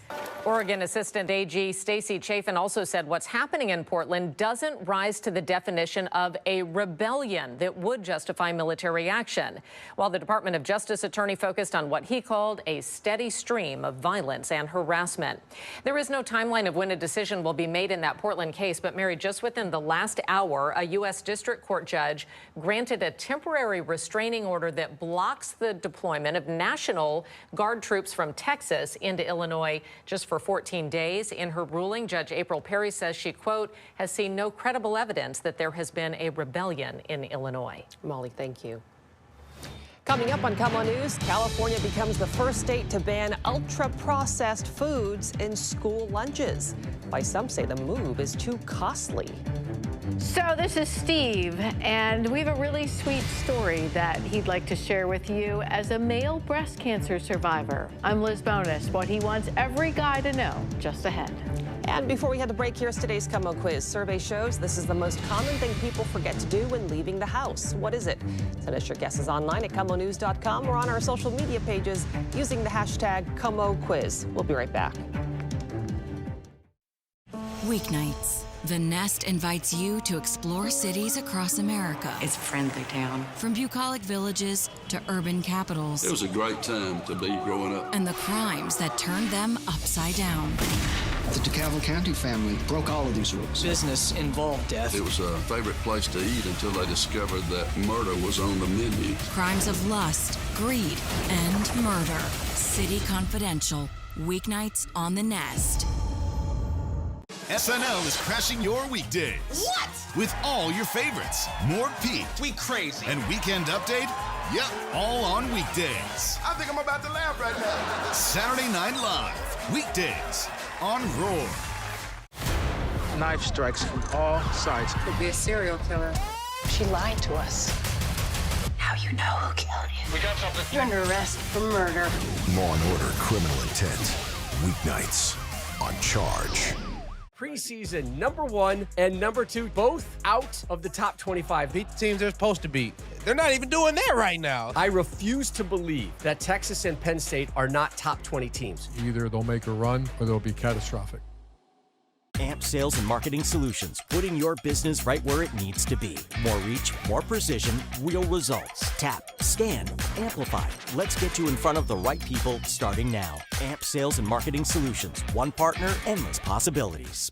Oregon Assistant AG Stacey Chafin also said what's happening in Portland doesn't rise to the definition of a rebellion that would justify military action, while the Department of Justice attorney focused on what he called a steady stream of violence and harassment. There is no timeline of when a decision will be made in that Portland case, but Mary, just within the last hour, a U.S. District Court judge granted a temporary restraining order that blocks the deployment of National Guard troops from Texas into Illinois just for 14 days. In her ruling, Judge April Perry says she, quote, has seen no credible evidence that there has been a rebellion in Illinois. Molly, thank you. Coming up on KOMO News, California becomes the first state to ban ultra-processed foods in school lunches. Why some say the move is too costly. So this is Steve, and we have a really sweet story that he'd like to share with you as a male breast cancer survivor. I'm Liz Bonus. What he wants every guy to know, just ahead. And before we head to break, here's today's KOMO quiz. Survey shows this is the most common thing people forget to do when leaving the house. What is it? Send us your guesses online at KOMOnews.com or on our social media pages using the hashtag KOMOquiz. We'll be right back. Weeknights. The Nest invites you to explore cities across America. It's a friendly town. From bucolic villages to urban capitals. It was a great time to be growing up. And the crimes that turned them upside down. The DeKalb County family broke all of these rules. Business involved death. It was a favorite place to eat until they discovered that murder was on the menu. Crimes of lust, greed, and murder. City Confidential. Weeknights on the Nest. SNL is crashing your weekdays. What? With all your favorites. More Pete. We crazy. And Weekend Update? Yep, all on weekdays. I think I'm about to laugh right now. Saturday Night Live. Weekdays on Roar. Knife strikes from all sides. Could be a serial killer. She lied to us. Now you know who killed you. We got something. You're under arrest for murder. Law and Order Criminal Intent. Weeknights on Charge. Preseason #1 and #2, both out of the top 25. Beat the teams they're supposed to beat. They're not even doing that right now. I refuse to believe that Texas and Penn State are not top 20 teams. Either they'll make a run or they'll be catastrophic. AMP Sales and Marketing Solutions, putting your business right where it needs to be. More reach, more precision, real results. Tap, scan, amplify. Let's get you in front of the right people starting now. AMP Sales and Marketing Solutions. One partner, endless possibilities.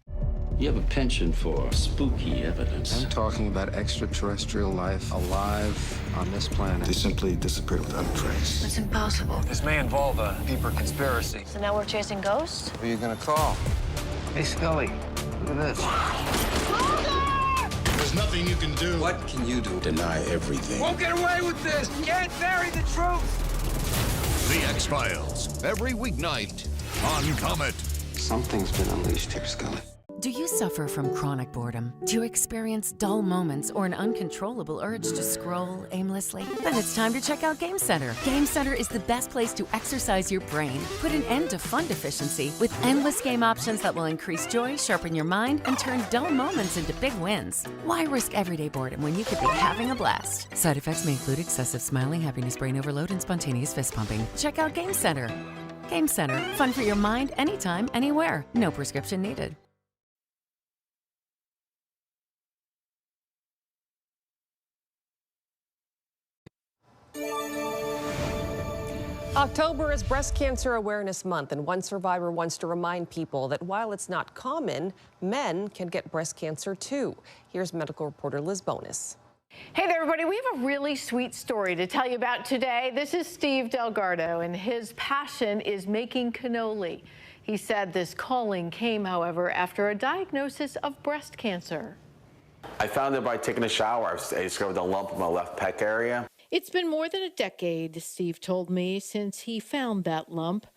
You have a penchant for spooky evidence. I'm talking about extraterrestrial life alive on this planet. They simply disappeared without a trace. It's impossible. This may involve a deeper conspiracy. So now we're chasing ghosts? Who are you gonna call? Hey, Scully, look at this. There's nothing you can do. What can you do? Deny everything. Won't get away with this. You can't bury the truth. The X-Files. Every weeknight on Comet. Something's been unleashed here, Scully. Do you suffer from chronic boredom? Do you experience dull moments or an uncontrollable urge to scroll aimlessly? Then it's time to check out Game Center. Game Center is the best place to exercise your brain. Put an end to fun deficiency with endless game options that will increase joy, sharpen your mind, and turn dull moments into big wins. Why risk everyday boredom when you could be having a blast? Side effects may include excessive smiling, happiness, brain overload, and spontaneous fist pumping. Check out Game Center. Game Center. Fun for your mind anytime, anywhere. No prescription needed. October is Breast Cancer Awareness Month, and one survivor wants to remind people that while it's not common, men can get breast cancer too. Here's medical reporter Liz Bonus. Hey there, everybody. We have a really sweet story to tell you about today. This is Steve Delgardo, and his passion is making cannoli. He said this calling came, however, after a diagnosis of breast cancer. I found it by taking a shower. I discovered a lump in my left pec area. It's been more than a decade, Steve told me, since he found that lump,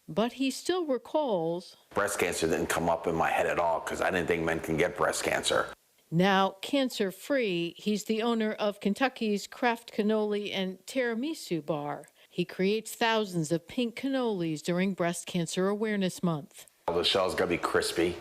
but he still recalls. Breast cancer didn't come up in my head at all because I didn't think men can get breast cancer. Now cancer-free, he's the owner of Kentucky's Kraft Cannoli and Tiramisu Bar. He creates thousands of pink cannolis during Breast Cancer Awareness Month. The shell's got to be crispy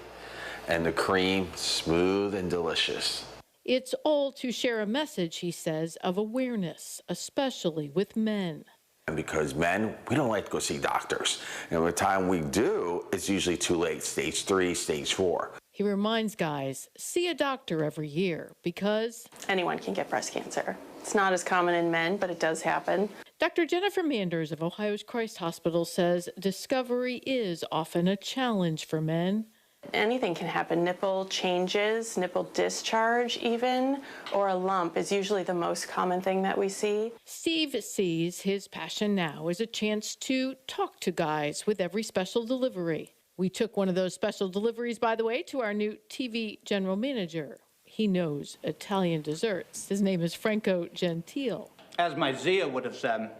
and the cream smooth and delicious. It's all to share a message, he says, of awareness, especially with men. And because men, we don't like to go see doctors. And by the time we do, it's usually too late, stage 3, stage 4. He reminds guys, see a doctor every year because anyone can get breast cancer. It's not as common in men, but it does happen. Dr. Jennifer Manders of Ohio's Christ Hospital says discovery is often a challenge for men. Anything can happen. Nipple changes, nipple discharge even, or a lump is usually the most common thing that we see. Steve sees his passion now as a chance to talk to guys with every special delivery. We took one of those special deliveries, by the way, to our new TV general manager. He knows Italian desserts. His name is Franco Gentile. As my Zia would have said,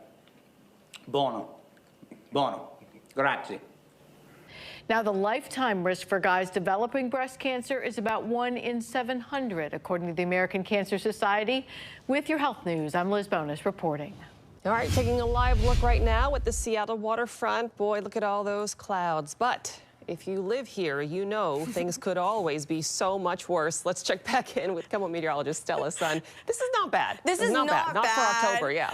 buono, buono, grazie. Now, the lifetime risk for guys developing breast cancer is about 1 in 700, according to the American Cancer Society. With your health news, I'm Liz Bonus reporting. All right, taking a live look right now at the Seattle waterfront. Boy, look at all those clouds. But if you live here, you know things could always be so much worse. Let's check back in with KOMO meteorologist Stella Sun. This is not bad. This is not bad. Not for October, yeah.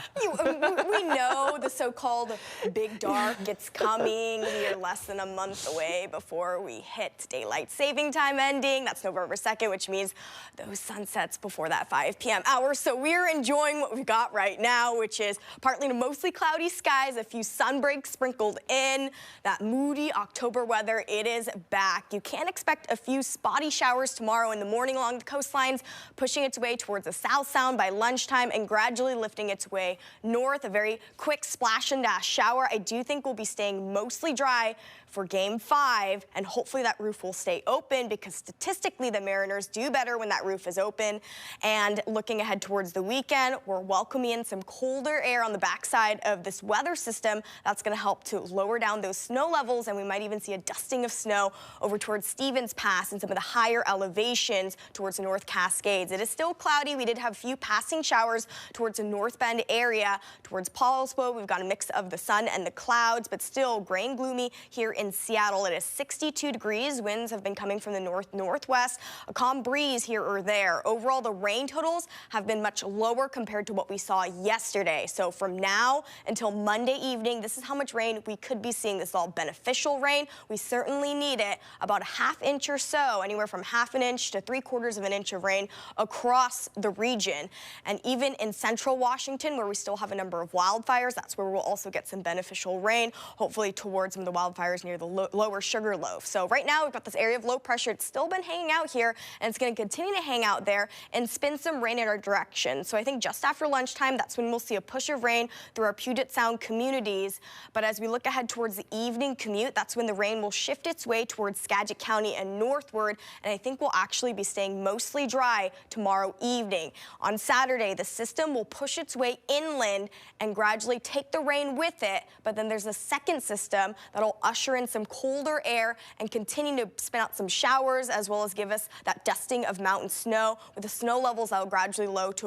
We know the so-called big dark. It's coming. We are less than a month away before we hit daylight saving time ending. That's November 2nd, which means those sunsets before that 5 p.m. hour. So we're enjoying what we've got right now, which is partly to mostly cloudy skies, a few sun breaks sprinkled in, that moody October weather. It is back. You can expect a few spotty showers tomorrow in the morning along the coastlines, pushing its way towards the South Sound by lunchtime and gradually lifting its way north. A very quick splash and dash shower. I do think we'll be staying mostly dry for Game 5, and hopefully that roof will stay open because statistically the Mariners do better when that roof is open. And looking ahead towards the weekend, we're welcoming in some colder air on the backside of this weather system. That's going to help to lower down those snow levels, and we might even see a dusting of snow over towards Stevens Pass and some of the higher elevations towards the North Cascades. It is still cloudy. We did have a few passing showers towards the North Bend area. Towards Paulsbo, we've got a mix of the sun and the clouds, but still gray and gloomy here in Seattle. It is 62 degrees. Winds have been coming from the north-northwest. A calm breeze here or there. Overall, the rain totals have been much lower compared to what we saw yesterday. So from now until Monday evening, this is how much rain we could be seeing. This is all beneficial rain. We certainly need it. About a ½ inch or so, anywhere from ½ an inch to 3/4 of an inch of rain across the region. And even in central Washington, where we still have a number of wildfires, that's where we'll also get some beneficial rain, hopefully towards some of the wildfires near the lower Sugarloaf. So right now we've got this area of low pressure. It's still been hanging out here, and it's going to continue to hang out there and spin some rain in our direction. So I think just after lunchtime, that's when we'll see a push of rain through our Puget Sound communities. But as we look ahead towards the evening commute, that's when the rain will shift its way towards Skagit County and northward, and I think we'll actually be staying mostly dry tomorrow evening. On Saturday, the system will push its way inland and gradually take the rain with it, but then there's a second system that'll usher in some colder air and continue to spin out some showers, as well as give us that dusting of mountain snow, with the snow levels that will gradually lower to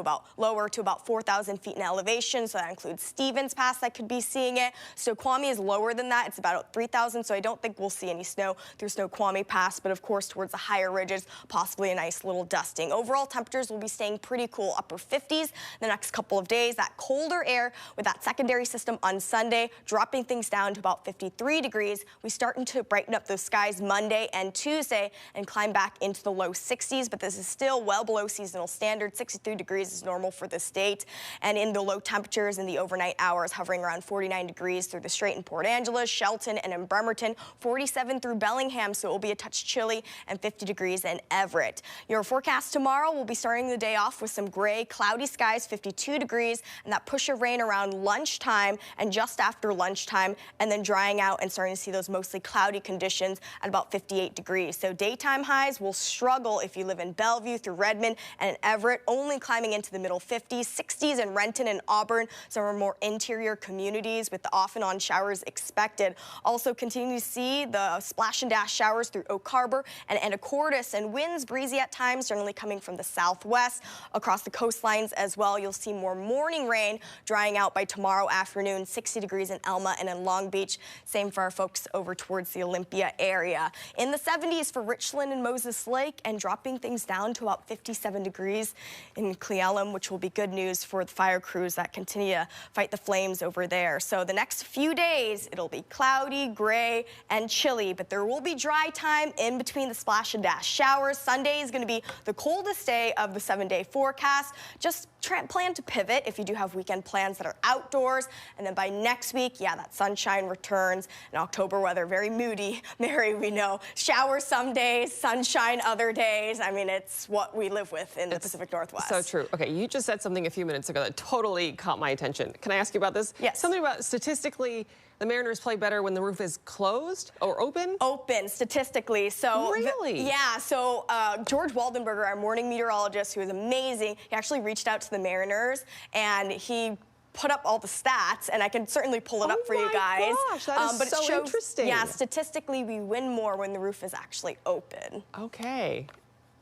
about 4,000 feet in elevation. So that includes Stevens Pass that could be seeing it. Snoqualmie is lower than that. It's about 3,000, so I don't think we'll see see any snow through Snoqualmie Pass, but of course towards the higher ridges, possibly a nice little dusting. Overall temperatures will be staying pretty cool, upper 50s the next couple of days. That colder air with that secondary system on Sunday, dropping things down to about 53 degrees. We starting to brighten up those skies Monday and Tuesday and climb back into the low 60s, but this is still well below seasonal standard. 63 degrees is normal for the state, and in the low temperatures in the overnight hours, hovering around 49 degrees through the Strait in Port Angeles, Shelton, and in Bremerton, 47 through Bellingham, so it will be a touch chilly, and 50 degrees in Everett. Your forecast tomorrow will be starting the day off with some gray, cloudy skies, 52 degrees, and that push of rain around lunchtime and just after lunchtime, and then drying out and starting to see those mostly cloudy conditions at about 58 degrees. So daytime highs will struggle if you live in Bellevue through Redmond and in Everett, only climbing into the middle 50s, 60s in Renton and Auburn, some are more interior communities with the off and on showers expected. Also continue to see the splash and dash showers through Oak Harbor and Anacortes, and winds breezy at times, generally coming from the southwest. Across the coastlines as well, you'll see more morning rain drying out by tomorrow afternoon, 60 degrees in Elma and in Long Beach. Same for our folks over towards the Olympia area. In the 70s for Richland and Moses Lake, and dropping things down to about 57 degrees in Cle Elum, which will be good news for the fire crews that continue to fight the flames over there. So the next few days, it'll be cloudy, gray, and chilly, but there will be dry time in between the splash and dash showers. Sunday is going to be the coldest day of the 7-day forecast. Just plan to pivot if you do have weekend plans that are outdoors. And then by next week, yeah, that sunshine returns. And October weather, very moody. Mary, we know. Showers some days, sunshine other days. I mean, it's what we live with in the Pacific Northwest. So true. Okay, you just said something a few minutes ago that totally caught my attention. Can I ask you about this? Yes. Something about statistically, the Mariners play better when the roof is closed or open? Open, statistically. So really? Yeah, so George Waldenberger, our morning meteorologist, who is amazing, he actually reached out to the Mariners, and he put up all the stats, and I can certainly pull it up for you guys. Oh my gosh, that is but so it shows, interesting. Yeah, statistically, we win more when the roof is actually open. Okay.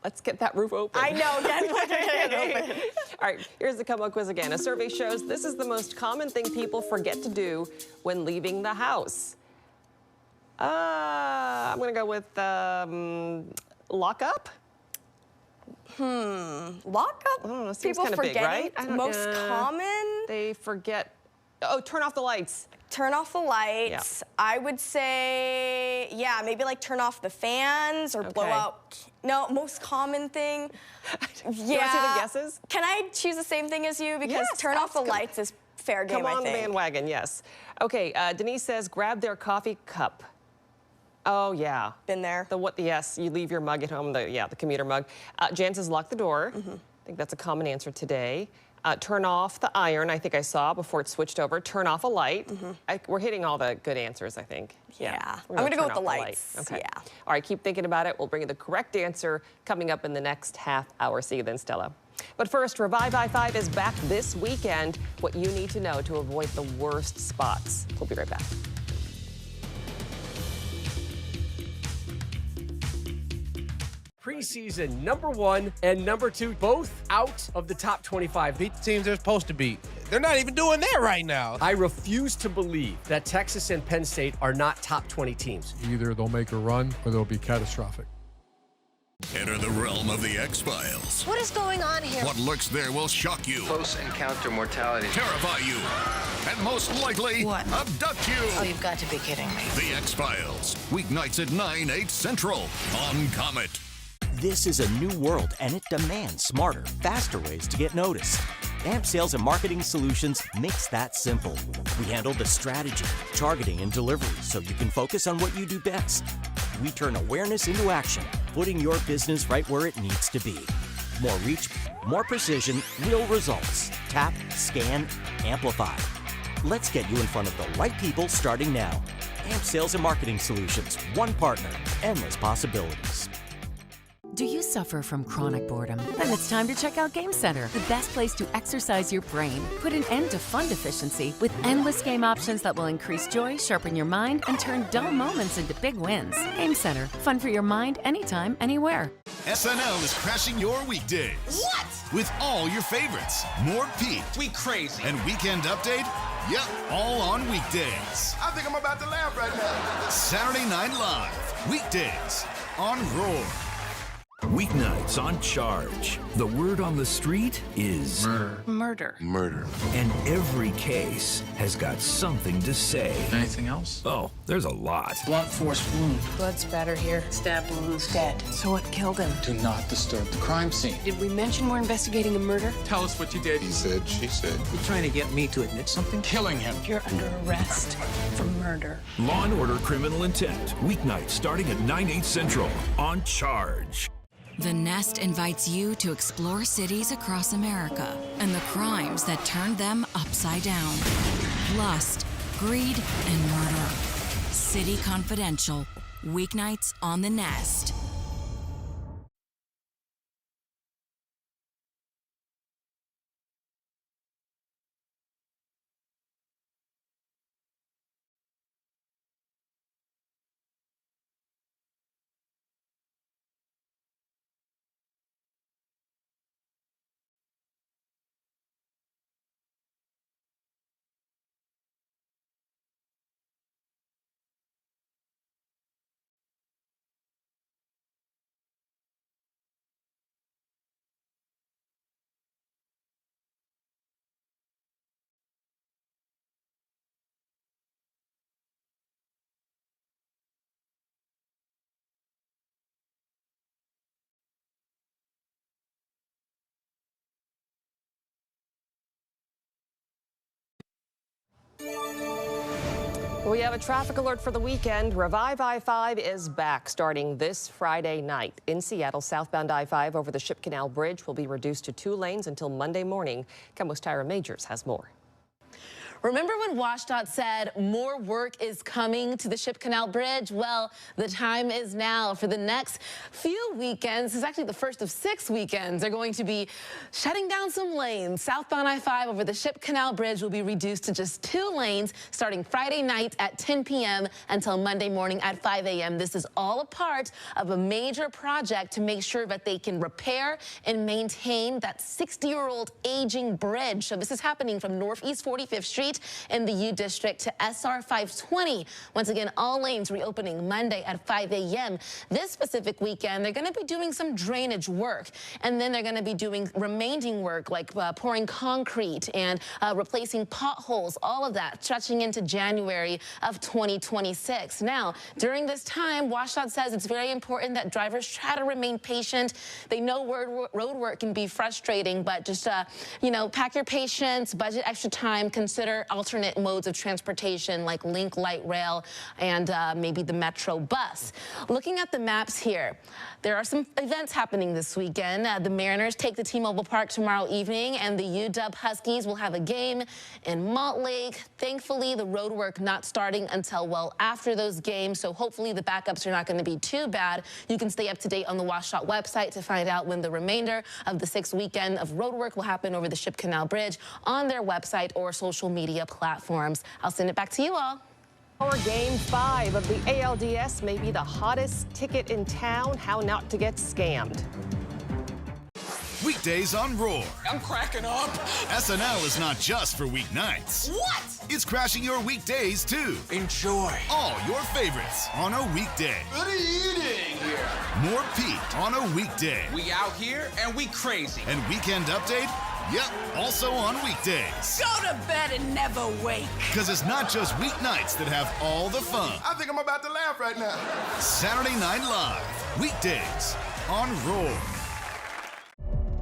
Let's get that roof open. I know, get it open. All right, here's the KOMO quiz again. A survey shows this is the most common thing people forget to do when leaving the house. I'm gonna go with lock up. Lock up? I don't know, seems people kind of big, right? Most common? They forget. Oh, turn off the lights. Turn off the lights. Yeah. I would say, yeah, maybe like turn off the fans or blow out. No, most common thing. Yeah. You want to see the guesses? Can I choose the same thing as you? Because yes, off the lights is fair game, I think. Come on the bandwagon, yes. Okay, Denise says grab their coffee cup. Oh, yeah. Been there. Yes, you leave your mug at home, the commuter mug. Jan says lock the door. I think that's a common answer today. Turn off the iron, I think I saw before it switched over. Turn off a light. We're hitting all the good answers, I think. Yeah. I'm going to go with the lights. Okay. Yeah. All right, keep thinking about it. We'll bring you the correct answer coming up in the next half hour. See you then, Stella. But first, Revive I-5 is back this weekend. What you need to know to avoid the worst spots. We'll be right back. Preseason #1 and #2, both out of the top 25. Beat the teams they're supposed to beat. They're not even doing that right now. I refuse to believe that Texas and Penn State are not top 20 teams. Either they'll make a run or they'll be catastrophic. Enter the realm of the X-Files. What is going on here? What lurks there will shock you, Close encounter mortality, terrify you, and most likely abduct you. Oh, you've got to be kidding me. The X-Files, weeknights at 9, 8 Central on Comet. This is a new world, and it demands smarter, faster ways to get noticed. AMP Sales and Marketing Solutions makes that simple. We handle the strategy, targeting, and delivery so you can focus on what you do best. We turn awareness into action, putting your business right where it needs to be. More reach, more precision, real results. Tap, scan, amplify. Let's get you in front of the right people starting now. AMP Sales and Marketing Solutions. One partner, endless possibilities. Do you suffer from chronic boredom? Then it's time to check out Game Center, the best place to exercise your brain. Put an end to fun deficiency with endless game options that will increase joy, sharpen your mind, and turn dull moments into big wins. Game Center, fun for your mind anytime, anywhere. SNL is crashing your weekdays. What? With all your favorites. More Peaked. We crazy. And Weekend Update Yep, all on weekdays. I think I'm about to laugh right now. Saturday Night Live, weekdays on Roar. Weeknights on Charge. The word on the street is Murder. Murder. And every case has got something to say. Anything else? Oh, there's a lot. Blunt force wound. Blood spatter here. Stab wounds. Dead. So what killed him? Do not disturb the crime scene. Did we mention we're investigating a murder? Tell us what you did. He said, she said. You trying to get me to admit something? Killing him. You're under arrest for murder. Law and Order Criminal Intent. Weeknights starting at 9/8 Central on Charge. The Nest invites you to explore cities across America and the crimes that turned them upside down. Lust, greed, and murder. City Confidential. Weeknights on the Nest. We have a traffic alert for the weekend. Revive I-5 is back starting this Friday night. In Seattle, southbound I-5 over the Ship Canal Bridge will be reduced to 2 lanes until Monday morning. KOMO's Tyra Majors has more. Remember when WashDOT said more work is coming to the Ship Canal Bridge? Well, the time is now. For the next few weekends, this is actually the first of 6 weekends, they're going to be shutting down some lanes. Southbound I-5 over the Ship Canal Bridge will be reduced to just 2 lanes starting Friday night at 10 p.m. until Monday morning at 5 a.m. This is all a part of a major project to make sure that they can repair and maintain that 60-year-old aging bridge. So this is happening from Northeast 45th Street in the U District to SR 520. Once again, all lanes reopening Monday at 5 a.m. This specific weekend, they're going to be doing some drainage work, and then they're going to be doing remaining work like pouring concrete and replacing potholes, all of that stretching into January of 2026. Now, during this time, WashDOT says it's very important that drivers try to remain patient. They know road work can be frustrating, but just, pack your patience, budget extra time, consider alternate modes of transportation like Link Light Rail and maybe the Metro bus. Looking at the maps here, there are some events happening this weekend. The Mariners take the T-Mobile Park tomorrow evening, and the UW Huskies will have a game in Malt Lake. Thankfully, the road work not starting until well after those games, so hopefully the backups are not going to be too bad. You can stay up to date on the WashDOT website to find out when the remainder of the 6th weekend of road work will happen over the Ship Canal Bridge on their website or social media platforms. I'll send it back to you all. Our Game 5 of the ALDS may be the hottest ticket in town. How not to get scammed. Weekdays on Roar. I'm cracking up. SNL is not just for weeknights. What? It's crashing your weekdays, too. Enjoy. All your favorites on a weekday. What are you eating here? More Pete on a weekday. We out here and we crazy. And Weekend Update? Yep, also on weekdays. Go to bed and never wake. Because it's not just weeknights that have all the fun. I think I'm about to laugh right now. Saturday Night Live, weekdays on Roar.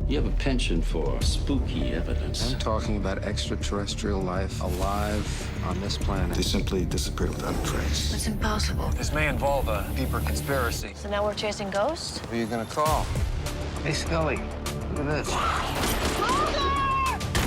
You have a penchant for spooky evidence. I'm talking about extraterrestrial life alive on this planet. They simply disappeared without a trace. It's impossible. This may involve a deeper conspiracy. So now we're chasing ghosts? Who are you gonna call? Hey, Scully, look at this.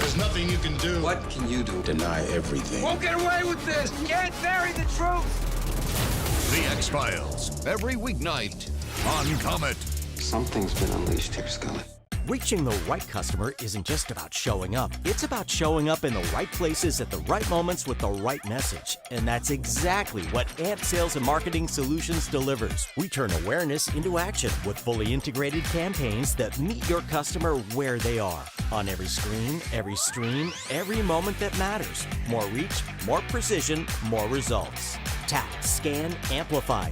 There's nothing you can do. What can you do? Deny everything. Won't get away with this. Can't bury the truth. The X-Files, every weeknight on Comet. Something's been unleashed here, Scully. Reaching the right customer isn't just about showing up. It's about showing up in the right places at the right moments with the right message. And that's exactly what AMP Sales and Marketing Solutions delivers. We turn awareness into action with fully integrated campaigns that meet your customer where they are. On every screen, every stream, every moment that matters. More reach, more precision, more results. Tap, scan, amplify.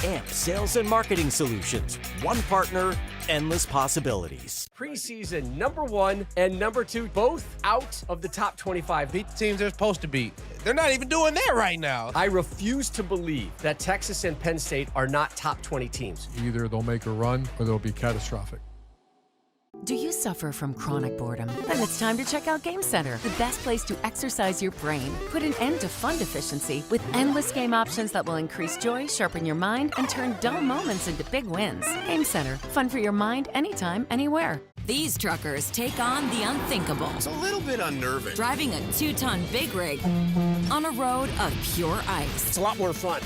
AMP Sales and Marketing Solutions. One partner, endless possibilities. Preseason #1 and #2, both out of the top 25. Beat the teams they're supposed to beat. They're not even doing that right now. I refuse to believe that Texas and Penn State are not top 20 teams. Either they'll make a run or they'll be catastrophic. Do you suffer from chronic boredom? Then it's time to check out Game Center, the best place to exercise your brain. Put an end to fun deficiency with endless game options that will increase joy, sharpen your mind, and turn dull moments into big wins. Game Center, fun for your mind anytime, anywhere. These truckers take on the unthinkable. It's a little bit unnerving. Driving a 2-ton big rig on a road of pure ice. It's a lot more fun.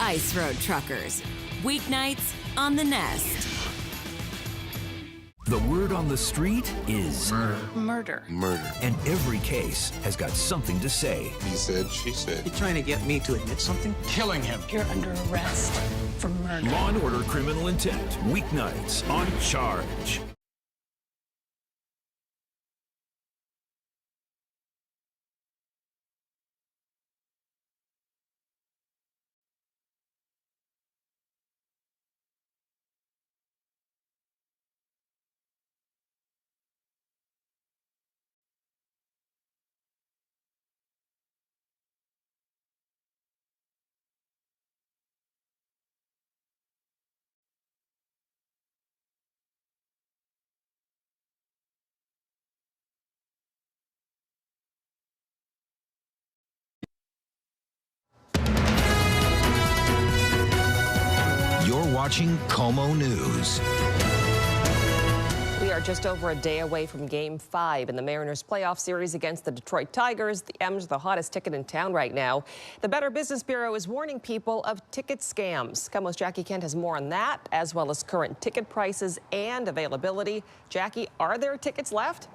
Ice Road Truckers. Weeknights on The Nest. The word on the street is Murder. Murder. and every case has got something to say. He said, she said. You trying to get me to admit something? Killing him. You're under arrest for murder. Law and Order Criminal Intent, weeknights on Charge. You're watching KOMO News. We are just over a day away from Game 5 in the Mariners playoff series against the Detroit Tigers. The M's are the hottest ticket in town right now. The Better Business Bureau is warning people of ticket scams. KOMO's Jackie Kent has more on that, as well as current ticket prices and availability. Jackie, are there tickets left?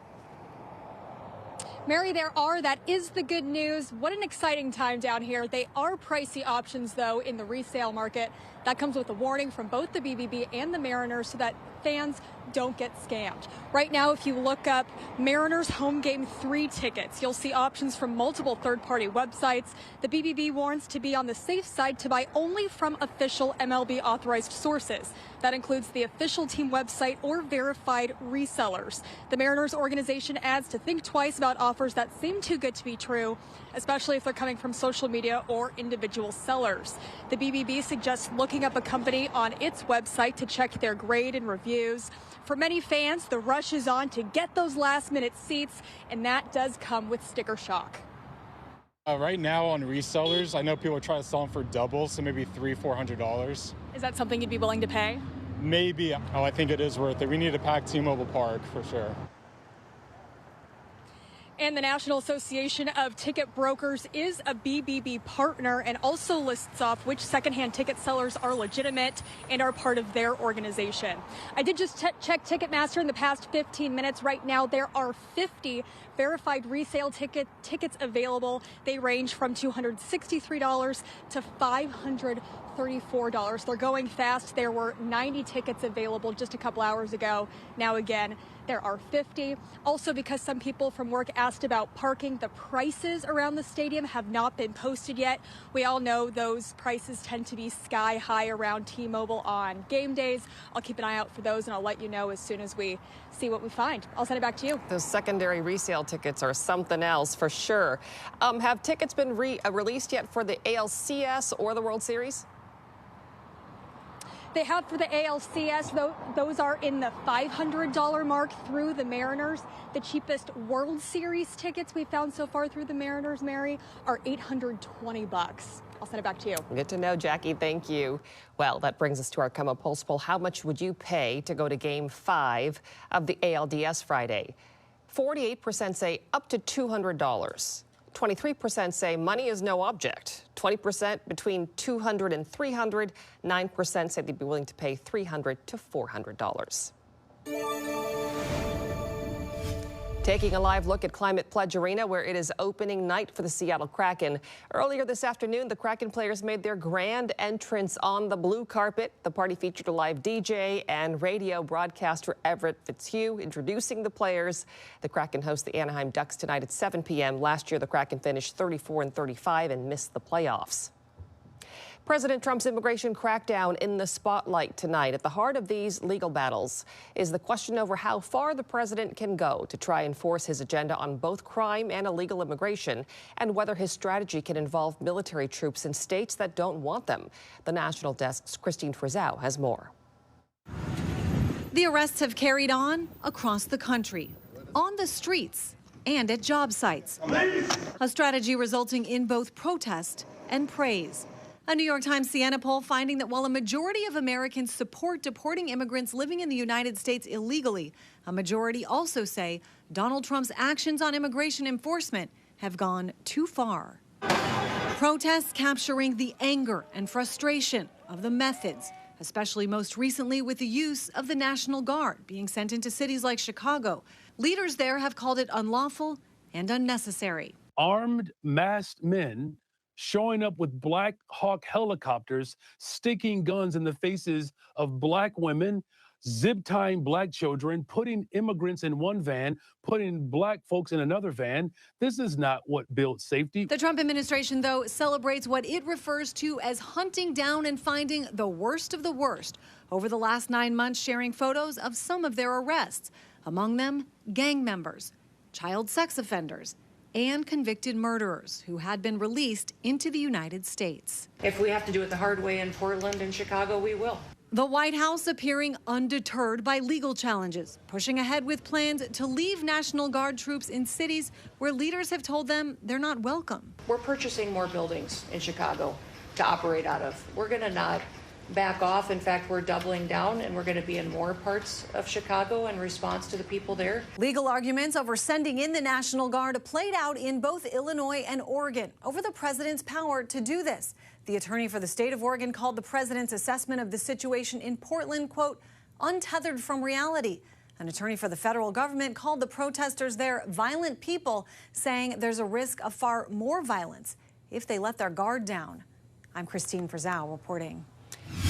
Mary, there are. That is the good news. What an exciting time down here. They are pricey options, though, in the resale market. That comes with a warning from both the BBB and the Mariners so that fans don't get scammed. Right now, if you look up Mariners Home Game 3 tickets, you'll see options from multiple third-party websites. The BBB warns to be on the safe side to buy only from official MLB authorized sources. That includes the official team website or verified resellers. The Mariners organization adds to think twice about offers that seem too good to be true, especially if they're coming from social media or individual sellers. The BBB suggests looking up a company on its website to check their grade and reviews. For many fans, the rush is on to get those last-minute seats, and that does come with sticker shock. Right now on resellers, I know people try to sell them for double, so maybe $300-400. Is that something you'd be willing to pay? Maybe. Oh, I think it is worth it. We need to pack T-Mobile Park for sure. And the National Association of Ticket Brokers is a BBB partner and also lists off which secondhand ticket sellers are legitimate and are part of their organization. I did just check Ticketmaster in the past 15 minutes. Right now, there are 50 verified resale tickets available. They range from $263 to $534. They're going fast. There were 90 tickets available just a couple hours ago. Now, again, there are 50. Also, because some people from work asked about parking, the prices around the stadium have not been posted yet. We all know those prices tend to be sky high around T-Mobile on game days. I'll keep an eye out for those, and I'll let you know as soon as we see what we find. I'll send it back to you. Those secondary resale tickets are something else for sure. Have tickets been released yet for the ALCS or the World Series? They have for the ALCS, though, those are in the $500 mark through the Mariners. The cheapest World Series tickets we've found so far through the Mariners, Mary, are $820. I'll send it back to you. Good to know, Jackie. Thank you. Well, that brings us to our KOMO Pulse poll. How much would you pay to go to Game 5 of the ALDS Friday? 48% say up to $200. 23% say money is no object. 20% between $200 and $300. 9% say they'd be willing to pay $300 to $400. Taking a live look at Climate Pledge Arena, where it is opening night for the Seattle Kraken. Earlier this afternoon, the Kraken players made their grand entrance on the blue carpet. The party featured a live DJ and radio broadcaster Everett Fitzhugh introducing the players. The Kraken host the Anaheim Ducks tonight at 7 p.m. Last year, the Kraken finished 34-35 and missed the playoffs. President Trump's immigration crackdown in the spotlight tonight. At the heart of these legal battles is the question over how far the president can go to try and force his agenda on both crime and illegal immigration, and whether his strategy can involve military troops in states that don't want them. The National Desk's Christine Frizzau has more. The arrests have carried on across the country, on the streets, and at job sites. A strategy resulting in both protest and praise. A New York Times Siena poll finding that while a majority of Americans support deporting immigrants living in the United States illegally, a majority also say Donald Trump's actions on immigration enforcement have gone too far. Protests capturing the anger and frustration of the methods, especially most recently with the use of the National Guard being sent into cities like Chicago. Leaders there have called it unlawful and unnecessary. Armed, masked men showing up with Black Hawk helicopters, sticking guns in the faces of Black women, zip-tying Black children, putting immigrants in one van, putting Black folks in another van. This is not what builds safety. The Trump administration, though, celebrates what it refers to as hunting down and finding the worst of the worst. Over the last 9 months, sharing photos of some of their arrests. Among them, gang members, child sex offenders, and convicted murderers who had been released into the United States. If we have to do it the hard way in Portland and Chicago, we will. The White House appearing undeterred by legal challenges, pushing ahead with plans to leave National Guard troops in cities where leaders have told them they're not welcome. We're purchasing more buildings in Chicago to operate out of. We're going to not back off. In fact, we're doubling down, and we're going to be in more parts of Chicago in response to the people there. Legal arguments over sending in the National Guard played out in both Illinois and Oregon over the president's power to do this. The attorney for the state of Oregon called the president's assessment of the situation in Portland, quote, untethered from reality. An attorney for the federal government called the protesters there violent people, saying there's a risk of far more violence if they let their guard down. I'm Christine Frizzau reporting.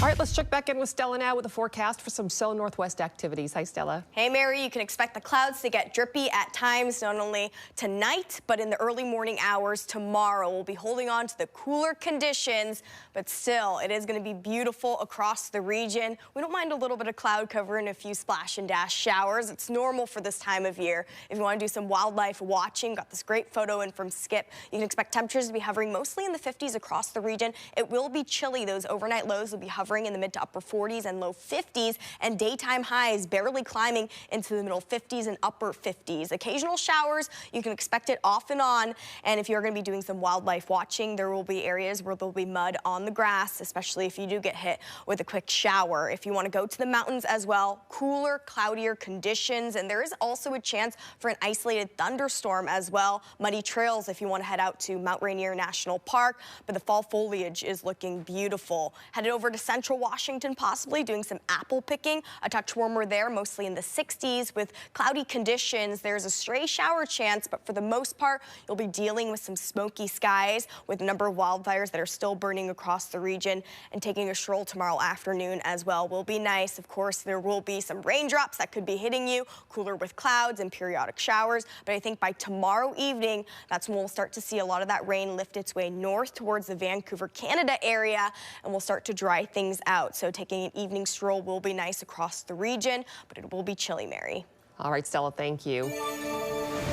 All right, let's check back in with Stella now with a forecast for some SO Northwest activities. Hi, Stella. Hey, Mary. You can expect the clouds to get drippy at times, not only tonight, but in the early morning hours tomorrow. We'll be holding on to the cooler conditions, but still, it is going to be beautiful across the region. We don't mind a little bit of cloud cover and a few splash and dash showers. It's normal for this time of year. If you want to do some wildlife watching, got this great photo in from Skip. You can expect temperatures to be hovering mostly in the 50s across the region. It will be chilly. Those overnight lows will be hovering in the mid to upper 40s and low 50s, and daytime highs barely climbing into the middle 50s and upper 50s. Occasional showers, you can expect it off and on, and if you're going to be doing some wildlife watching, there will be areas where there'll be mud on the grass, especially if you do get hit with a quick shower. If you want to go to the mountains as well, cooler, cloudier conditions, and there is also a chance for an isolated thunderstorm as well. Muddy trails if you want to head out to Mount Rainier National Park, but the fall foliage is looking beautiful. Headed over to Central Washington, possibly doing some apple picking. A touch warmer there, mostly in the 60s with cloudy conditions. There's a stray shower chance, but for the most part, you'll be dealing with some smoky skies with a number of wildfires that are still burning across the region, and taking a stroll tomorrow afternoon as well will be nice. Of course, there will be some raindrops that could be hitting you, cooler with clouds and periodic showers, but I think by tomorrow evening, that's when we'll start to see a lot of that rain lift its way north towards the Vancouver, Canada area, and we'll start to dry things out. So taking an evening stroll will be nice across the region, but it will be chilly, Mary. All right, Stella, thank you.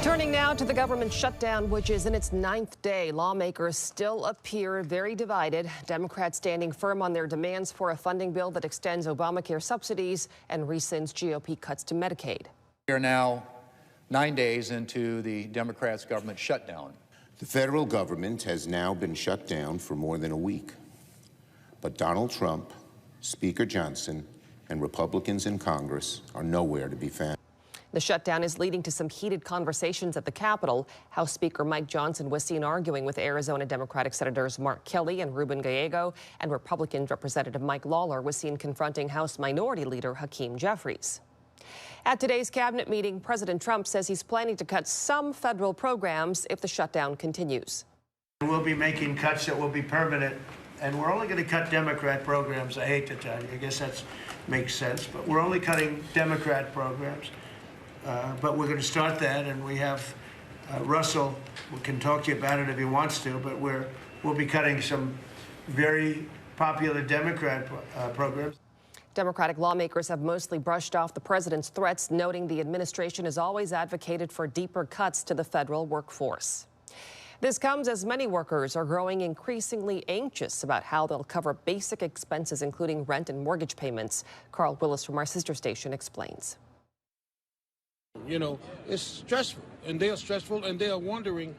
Turning now to the government shutdown, which is in its 9th day. Lawmakers still appear very divided. Democrats standing firm on their demands for a funding bill that extends Obamacare subsidies and rescinds GOP cuts to Medicaid. We are now 9 days into the Democrats' government shutdown. The federal government has now been shut down for more than a week. But Donald Trump, Speaker Johnson, and Republicans in Congress are nowhere to be found. The shutdown is leading to some heated conversations at the Capitol. House Speaker Mike Johnson was seen arguing with Arizona Democratic Senators Mark Kelly and Ruben Gallego, and Republican Representative Mike Lawler was seen confronting House Minority Leader Hakeem Jeffries. At today's cabinet meeting, President Trump says he's planning to cut some federal programs if the shutdown continues. We'll be making cuts that will be permanent, and we're only going to cut Democrat programs. I hate to tell you, I guess that makes sense, but we're only cutting Democrat programs. But we're going to start that, and we have Russell can talk to you about it if he wants to, but we'll be cutting some very popular Democrat programs. Democratic lawmakers have mostly brushed off the president's threats, noting the administration has always advocated for deeper cuts to the federal workforce. This comes as many workers are growing increasingly anxious about how they'll cover basic expenses, including rent and mortgage payments. Carl Willis from our sister station explains. You know, it's stressful, and they are stressful, and they are wondering,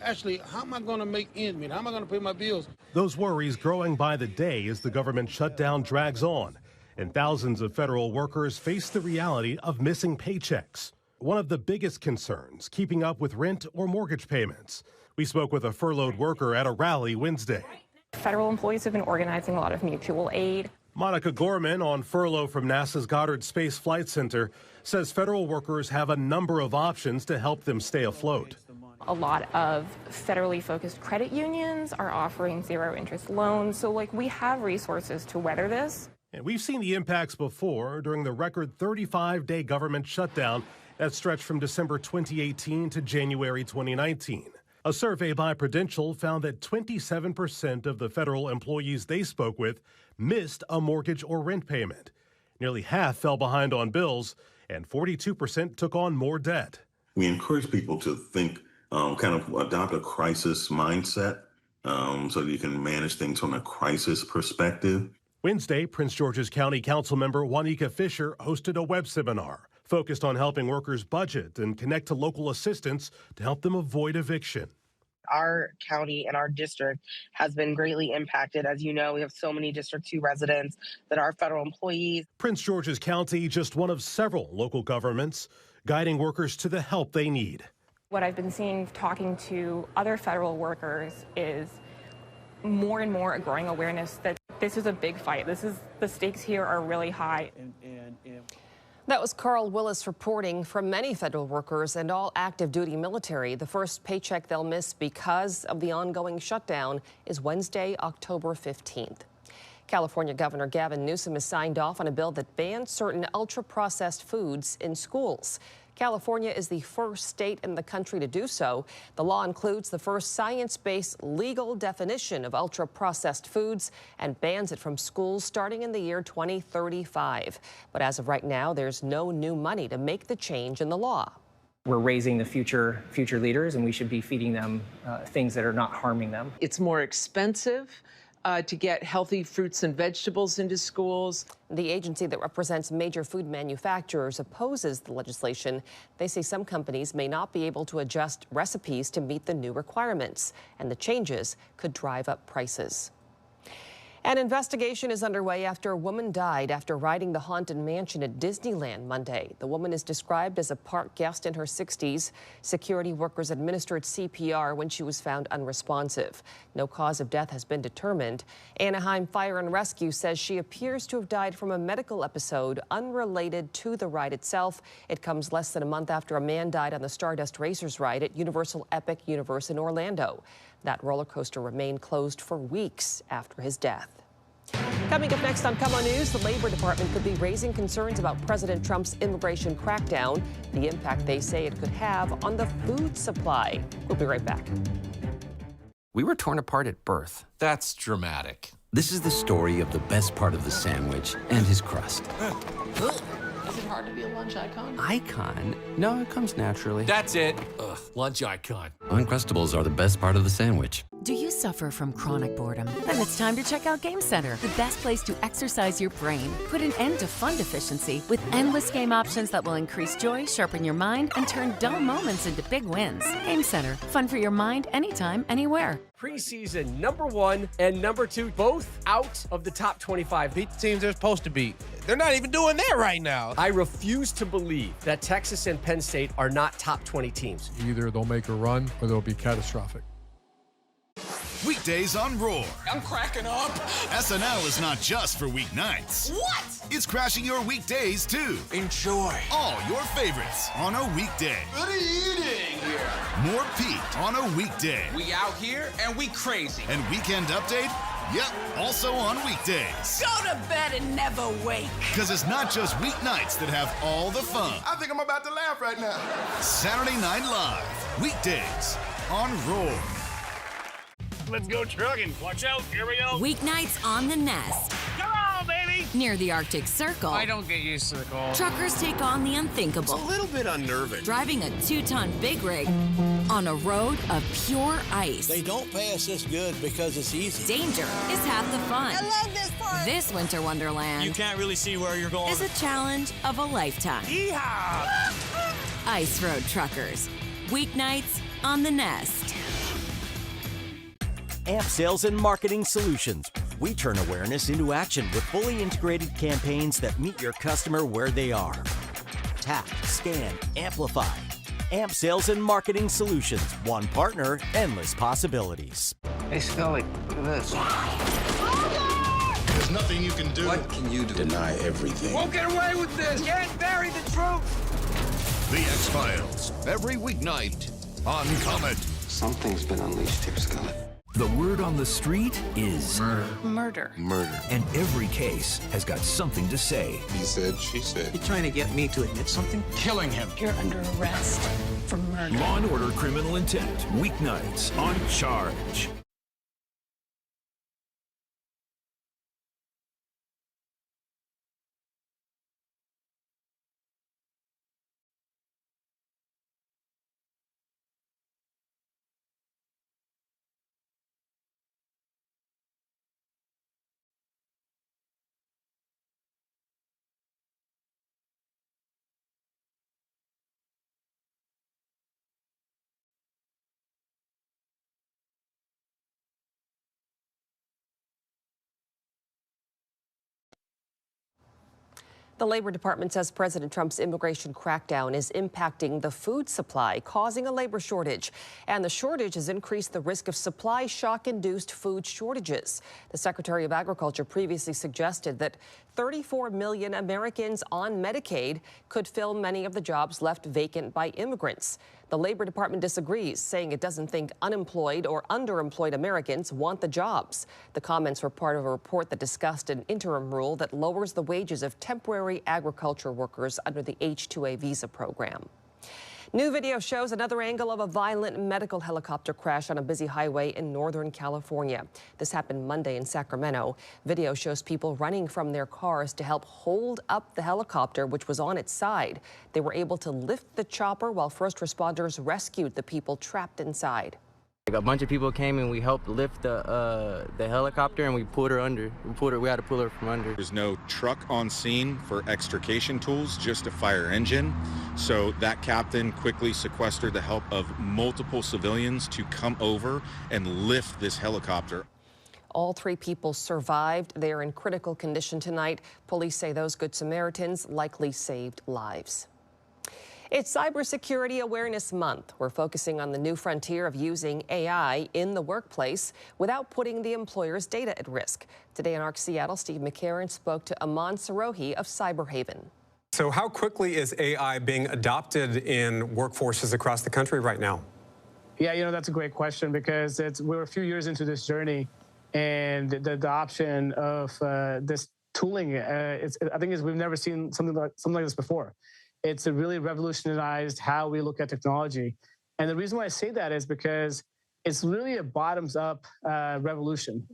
actually, how am I going to make ends meet? How am I going to pay my bills? Those worries growing by the day as the government shutdown drags on, and thousands of federal workers face the reality of missing paychecks. One of the biggest concerns, keeping up with rent or mortgage payments. We spoke with a furloughed worker at a rally Wednesday. Federal employees have been organizing a lot of mutual aid. Monica Gorman, on furlough from NASA's Goddard Space Flight Center, says federal workers have a number of options to help them stay afloat. A lot of federally focused credit unions are offering zero-interest loans, so we have resources to weather this. And we've seen the impacts before during the record 35-day government shutdown that stretched from December 2018 to January 2019. A survey by Prudential found that 27% of the federal employees they spoke with missed a mortgage or rent payment. Nearly half fell behind on bills, and 42% took on more debt. We encourage people to think, kind of adopt a crisis mindset so that you can manage things from a crisis perspective. Wednesday, Prince George's County Councilmember Juanica Fisher hosted a web seminar focused on helping workers budget and connect to local assistance to help them avoid eviction. Our county and our district has been greatly impacted. As you know, we have so many District 2 residents that are federal employees. Prince George's County, just one of several local governments guiding workers to the help they need. What I've been seeing talking to other federal workers is more and more a growing awareness that this is a big fight. The stakes here are really high. That was Carl Willis reporting. From many federal workers and all active duty military, the first paycheck they'll miss because of the ongoing shutdown is Wednesday, October 15th. California Governor Gavin Newsom has signed off on a bill that bans certain ultra-processed foods in schools. California is the first state in the country to do so. The law includes the first science-based legal definition of ultra-processed foods and bans it from schools starting in the year 2035. But as of right now, there's no new money to make the change in the law. We're raising the future leaders, and we should be feeding them things that are not harming them. It's more expensive to get healthy fruits and vegetables into schools. The agency that represents major food manufacturers opposes the legislation. They say some companies may not be able to adjust recipes to meet the new requirements, and the changes could drive up prices. An investigation is underway after a woman died after riding the Haunted Mansion at Disneyland Monday. The woman is described as a park guest in her 60s. Security workers administered CPR when she was found unresponsive. No cause of death has been determined. Anaheim Fire and Rescue says she appears to have died from a medical episode unrelated to the ride itself. It comes less than a month after a man died on the Stardust Racers ride at Universal Epic Universe in Orlando. That roller coaster remained closed for weeks after his death. Coming up next on KOMO News, the Labor Department could be raising concerns about President Trump's immigration crackdown, the impact they say it could have on the food supply. We'll be right back. We were torn apart at birth. That's dramatic. This is the story of the best part of the sandwich and his crust. Is it hard to be a lunch icon? Icon? No, it comes naturally. That's it. Ugh, lunch icon. Uncrustables are the best part of the sandwich. Do you suffer from chronic boredom? Then it's time to check out Game Center, the best place to exercise your brain. Put an end to fun deficiency with endless game options that will increase joy, sharpen your mind, and turn dull moments into big wins. Game Center, fun for your mind anytime, anywhere. Preseason #1 and #2, both out of the top 25. Beat the teams they're supposed to beat. They're not even doing that right now. I refuse to believe that Texas and Penn State are not top 20 teams. Either they'll make a run or they'll be catastrophic. weekdays on Roar. I'm cracking up. SNL is not just for weeknights. What? It's crashing your weekdays, too. Enjoy. All your favorites on a weekday. What are you doing here? More Pete on a weekday. We out here and we crazy. And Weekend Update? Yep, also on weekdays. Go to bed and never wake. Because it's not just weeknights that have all the fun. I think I'm about to laugh right now. Saturday Night Live, weekdays on Roar. Let's go trucking. Watch out, here we go. Weeknights on the Nest. Come on, baby. Near the Arctic Circle. I don't get used to the cold. Truckers take on the unthinkable. It's a little bit unnerving. Driving a 2-ton big rig on a road of pure ice. They don't pay us this good because it's easy. Danger is half the fun. I love this part. This winter wonderland. You can't really see where you're going. Is a challenge of a lifetime. Yeehaw! Ice Road Truckers. Weeknights on the Nest. AMP Sales and Marketing Solutions. We turn awareness into action with fully integrated campaigns that meet your customer where they are. Tap, scan, amplify. AMP Sales and Marketing Solutions. One partner, endless possibilities. Hey, Scully, look at this. There's nothing you can do. What can you do? Deny everything. Won't get away with this. Can't bury the truth. The X-Files, every weeknight on Comet. Something's been unleashed here, Scully. The word on the street is Murder. Murder. And every case has got something to say. He said, she said. You trying to get me to admit something? Killing him. You're under arrest for murder. Law and Order Criminal Intent. Weeknights on Charge. The Labor Department says President Trump's immigration crackdown is impacting the food supply, causing a labor shortage. And the shortage has increased the risk of supply shock-induced food shortages. The Secretary of Agriculture previously suggested that 34 million Americans on Medicaid could fill many of the jobs left vacant by immigrants. The Labor Department disagrees, saying it doesn't think unemployed or underemployed Americans want the jobs. The comments were part of a report that discussed an interim rule that lowers the wages of temporary agriculture workers under the H-2A visa program. New video shows another angle of a violent medical helicopter crash on a busy highway in Northern California. This happened Monday in Sacramento. Video shows people running from their cars to help hold up the helicopter, which was on its side. They were able to lift the chopper while first responders rescued the people trapped inside. A bunch of people came and we helped lift the helicopter and we pulled her under. We had to pull her from under. There's no truck on scene for extrication tools, just a fire engine. So that captain quickly sequestered the help of multiple civilians to come over and lift this helicopter. All 3 people survived. They are in critical condition tonight. Police say those Good Samaritans likely saved lives. It's Cybersecurity Awareness Month. We're focusing on the new frontier of using AI in the workplace without putting the employer's data at risk. Today in ARC Seattle, Steve McCarron spoke to Aman Sarohi of Cyberhaven. So how quickly is AI being adopted in workforces across the country right now? Yeah, that's a great question because we're a few years into this journey, and the adoption of this tooling, I think we've never seen something like this before. It's really revolutionized how we look at technology. And the reason why I say that is because it's really a bottoms-up revolution.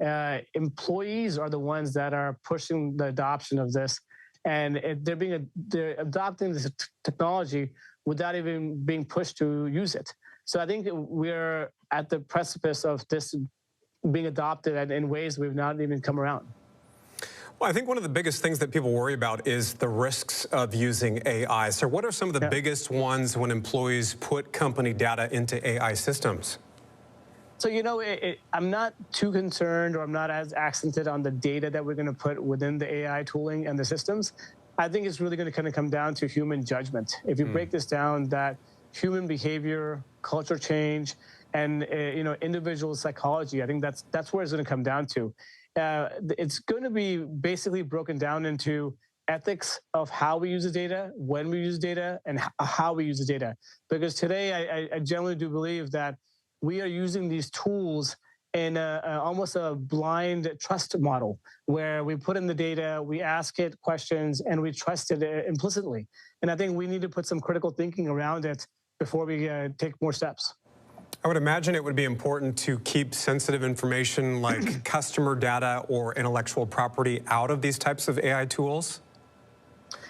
Employees are the ones that are pushing the adoption of this, and they're adopting this technology without even being pushed to use it. So I think we're at the precipice of this being adopted in ways we've not even come around. Well, I think one of the biggest things that people worry about is the risks of using AI. So what are some of the biggest ones when employees put company data into AI systems? So, I'm not too concerned, or I'm not as accented on the data that we're going to put within the AI tooling and the systems. I think it's really going to kind of come down to human judgment. If you break this down, that human behavior, culture change, and individual psychology. I think that's where it's going to come down to. It's going to be basically broken down into ethics of how we use the data, when we use data, and how we use the data. Because today, I generally do believe that we are using these tools in almost a blind trust model, where we put in the data, we ask it questions, and we trust it implicitly. And I think we need to put some critical thinking around it before we take more steps. I would imagine it would be important to keep sensitive information like customer data or intellectual property out of these types of AI tools.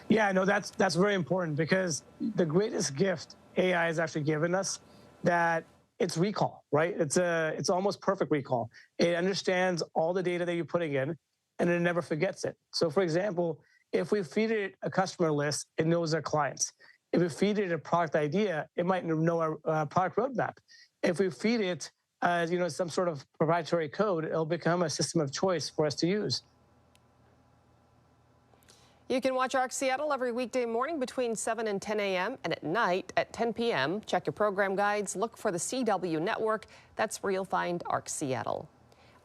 Yeah, no, that's very important, because the greatest gift AI has actually given us, that it's recall, right? It's almost perfect recall. It understands all the data that you're putting in, and it never forgets it. So, for example, if we feed it a customer list, it knows our clients. If we feed it a product idea, it might know our product roadmap. If we feed it, some sort of proprietary code, it'll become a system of choice for us to use. You can watch ARC Seattle every weekday morning between 7 and 10 a.m. and at night at 10 p.m. Check your program guides. Look for the CW network. That's where you'll find ARC Seattle.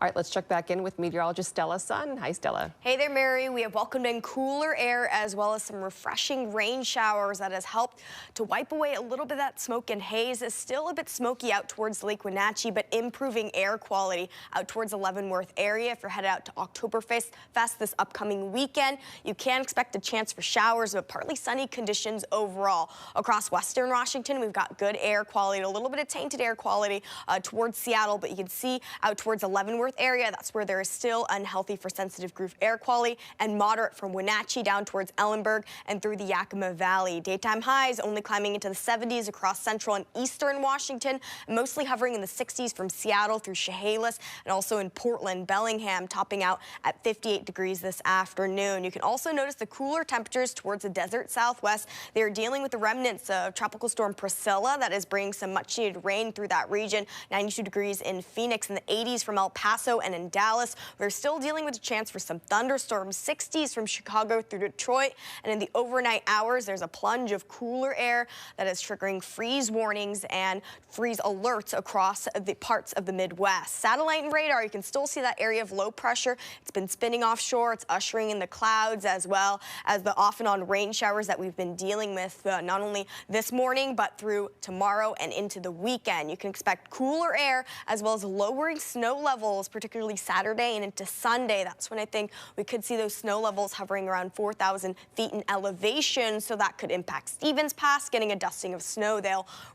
All right, let's check back in with meteorologist Stella Sun. Hi, Stella. Hey there, Mary. We have welcomed in cooler air as well as some refreshing rain showers that has helped to wipe away a little bit of that smoke and haze. It's still a bit smoky out towards Lake Wenatchee, but improving air quality out towards the Leavenworth area. If you're headed out to Oktoberfest this upcoming weekend, you can expect a chance for showers, but partly sunny conditions overall. Across western Washington, we've got good air quality, a little bit of tainted air quality towards Seattle, but you can see out towards the Leavenworth area, that's where there is still unhealthy for sensitive group air quality, and moderate from Wenatchee down towards Ellenburg and through the Yakima Valley. Daytime highs only climbing into the 70s across central and eastern Washington, mostly hovering in the 60s from Seattle through Chehalis, and also in Portland, Bellingham, topping out at 58 degrees this afternoon. You can also notice the cooler temperatures towards the desert southwest. They are dealing with the remnants of Tropical Storm Priscilla that is bringing some much needed rain through that region. 92 degrees in Phoenix, in the 80s from El Paso and in Dallas. We're still dealing with a chance for some thunderstorms, 60s from Chicago through Detroit. And in the overnight hours, there's a plunge of cooler air that is triggering freeze warnings and freeze alerts across the parts of the Midwest. Satellite and radar, you can still see that area of low pressure. It's been spinning offshore. It's ushering in the clouds as well as the off and on rain showers that we've been dealing with not only this morning, but through tomorrow and into the weekend. You can expect cooler air as well as lowering snow levels, particularly Saturday and into Sunday. That's when I think we could see those snow levels hovering around 4,000 feet in elevation, so that could impact Stevens Pass, getting a dusting of snow.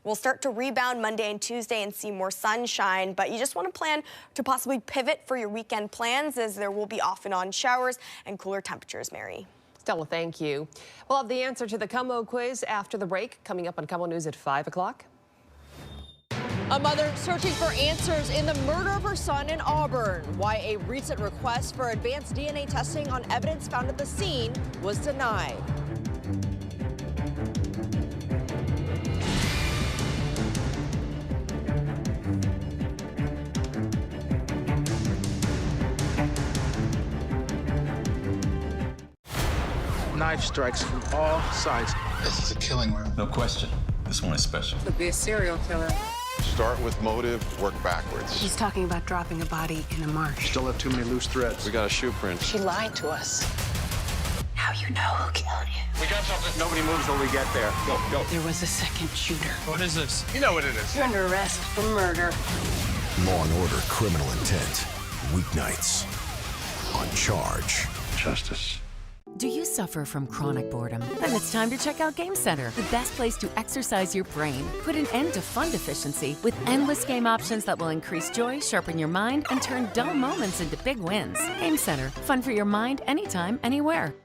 We'll start to rebound Monday and Tuesday and see more sunshine, but you just want to plan to possibly pivot for your weekend plans, as there will be off and on showers and cooler temperatures, Mary. Stella, thank you. We'll have the answer to the KOMO quiz after the break, coming up on KOMO News at 5 o'clock. A mother searching for answers in the murder of her son in Auburn. Why a recent request for advanced DNA testing on evidence found at the scene was denied. Knife strikes from all sides. This is a killing room. No question. This one is special. Could be a serial killer. Start with motive, work backwards. He's talking about dropping a body in a marsh. Still have too many loose threads. We got a shoe print. She lied to us. Now you know who killed you. We got something. Nobody moves till we get there. Go, go. There was a second shooter. What is this? You know what it is. You're under arrest for murder. Law and Order: Criminal Intent. Weeknights on Charge. Justice. Do you suffer from chronic boredom? Then it's time to check out Game Center, the best place to exercise your brain. Put an end to fun deficiency with endless game options that will increase joy, sharpen your mind, and turn dull moments into big wins. Game Center, fun for your mind anytime, anywhere.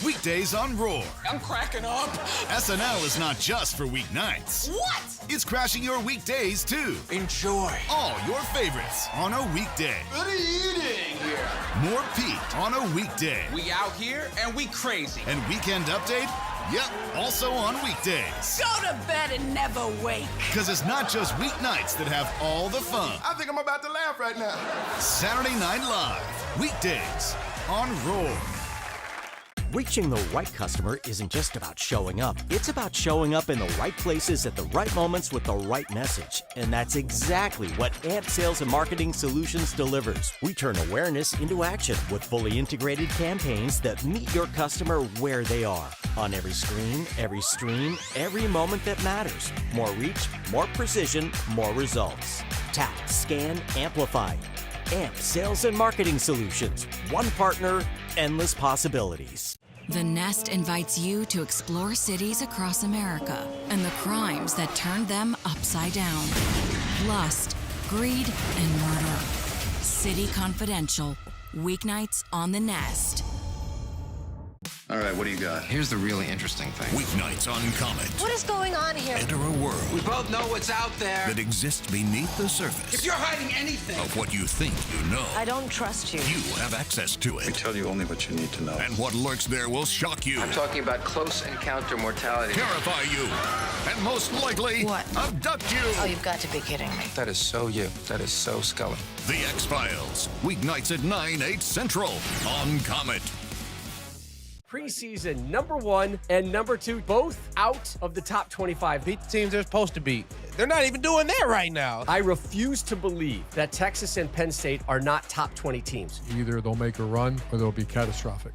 Weekdays on Roar. I'm cracking up. SNL is not just for weeknights. What? It's crashing your weekdays, too. Enjoy. All your favorites on a weekday. Good eating here. More Pete on a weekday. We out here and we crazy. And Weekend Update? Yep, also on weekdays. Go to bed and never wake. Because it's not just weeknights that have all the fun. I think I'm about to laugh right now. Saturday Night Live. Weekdays on Roar. Reaching the right customer isn't just about showing up. It's about showing up in the right places at the right moments with the right message. And that's exactly what AMP Sales and Marketing Solutions delivers. We turn awareness into action with fully integrated campaigns that meet your customer where they are. On every screen, every stream, every moment that matters. More reach, more precision, more results. Tap, scan, amplify. AMP Sales and Marketing Solutions. One partner, endless possibilities. The Nest invites you to explore cities across America and the crimes that turned them upside down. Lust, greed, and murder. City Confidential. Weeknights on the Nest. All right, what do you got? Here's the really interesting thing. Weeknights on Comet. What is going on here? Enter a world We both know what's out there. that exists beneath the surface If you're hiding anything, of what you think you know. I don't trust you. You have access to We it. tell you only what you need to know. And what lurks there will shock you, I'm talking about close encounter mortality. terrify you, and most likely What? abduct you. Oh, you've got to be kidding me. That is so you. That is so Scully. The X-Files. Weeknights at 9, 8 Central on Comet. Preseason #1 and #2, both out of the top 25. Beat the teams they're supposed to beat. They're not even doing that right now. I refuse to believe that Texas and Penn State are not top 20 teams. Either they'll make a run or they'll be catastrophic.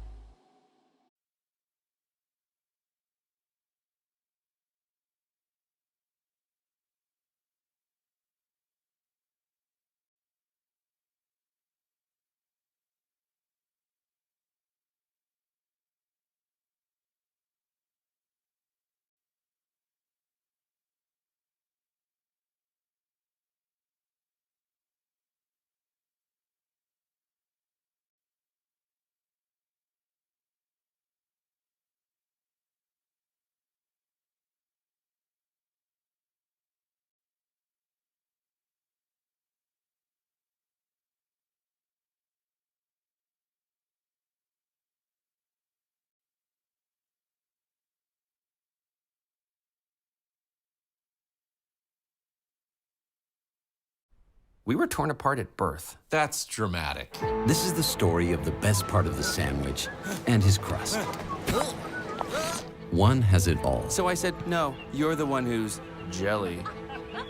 We were torn apart at birth. That's dramatic. This is the story of the best part of the sandwich and his crust. One has it all. So I said, no, you're the one who's jelly.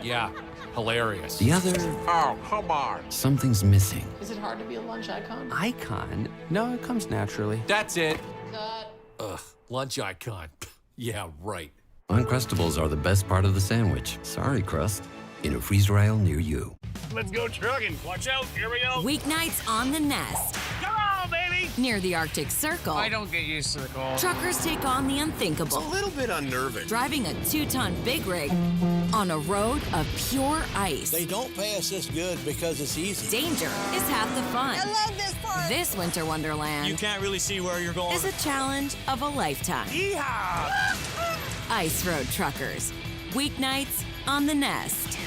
Yeah, hilarious. The other, Oh, come on. something's missing. Is it hard to be a lunch icon? Icon? No, it comes naturally. That's it. Cut. Ugh, lunch icon. Yeah, right. Uncrustables are the best part of the sandwich. Sorry, crust. In a freezer aisle near you. Let's go trucking. Watch out. Here we go. Weeknights on the Nest. Come on, baby. Near the Arctic Circle, I don't get used to the call. truckers take on the unthinkable. It's a little bit unnerving. Driving a 2-ton big rig on a road of pure ice. They don't pay us this good because it's easy. Danger is half the fun. I love this part. This winter wonderland You can't really see where you're going. is a challenge of a lifetime. Yeehaw! Ice Road Truckers. Weeknights on the Nest.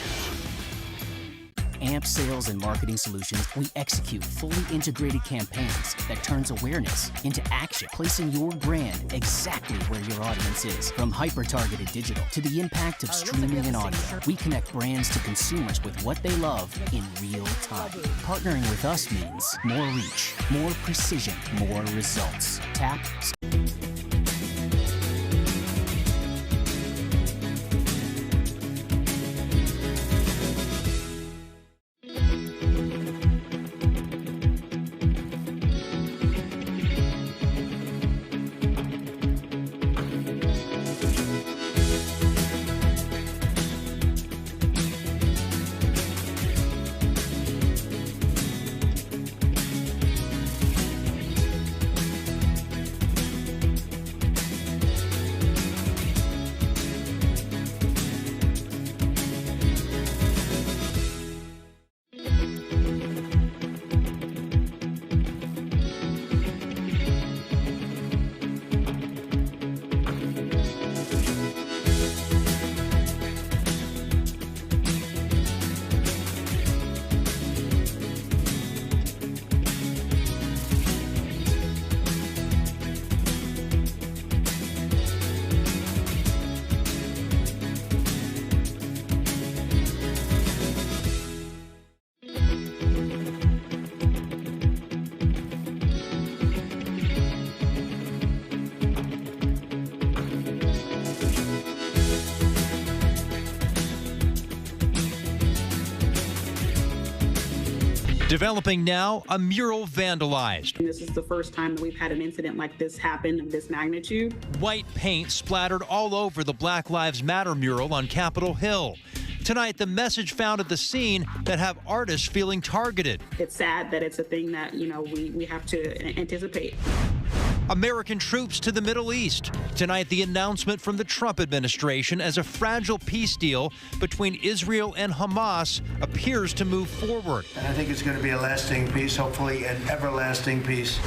AMP Sales and Marketing Solutions, we execute fully integrated campaigns that turns awareness into action, placing your brand exactly where your audience is. From hyper-targeted digital to the impact of streaming and audio, we connect brands to consumers with what they love in real time. Partnering with us means more reach, more precision, more results. Tap. Developing now, a mural vandalized. This is the first time that we've had an incident like this happen of this magnitude. White paint splattered all over the Black Lives Matter mural on Capitol Hill. Tonight, the message found at the scene that have artists feeling targeted. It's sad that it's a thing that, we have to anticipate. American troops to the Middle East. Tonight, the announcement from the Trump administration as a fragile peace deal between Israel and Hamas appears to move forward. And I think it's going to be a lasting peace, hopefully an everlasting peace.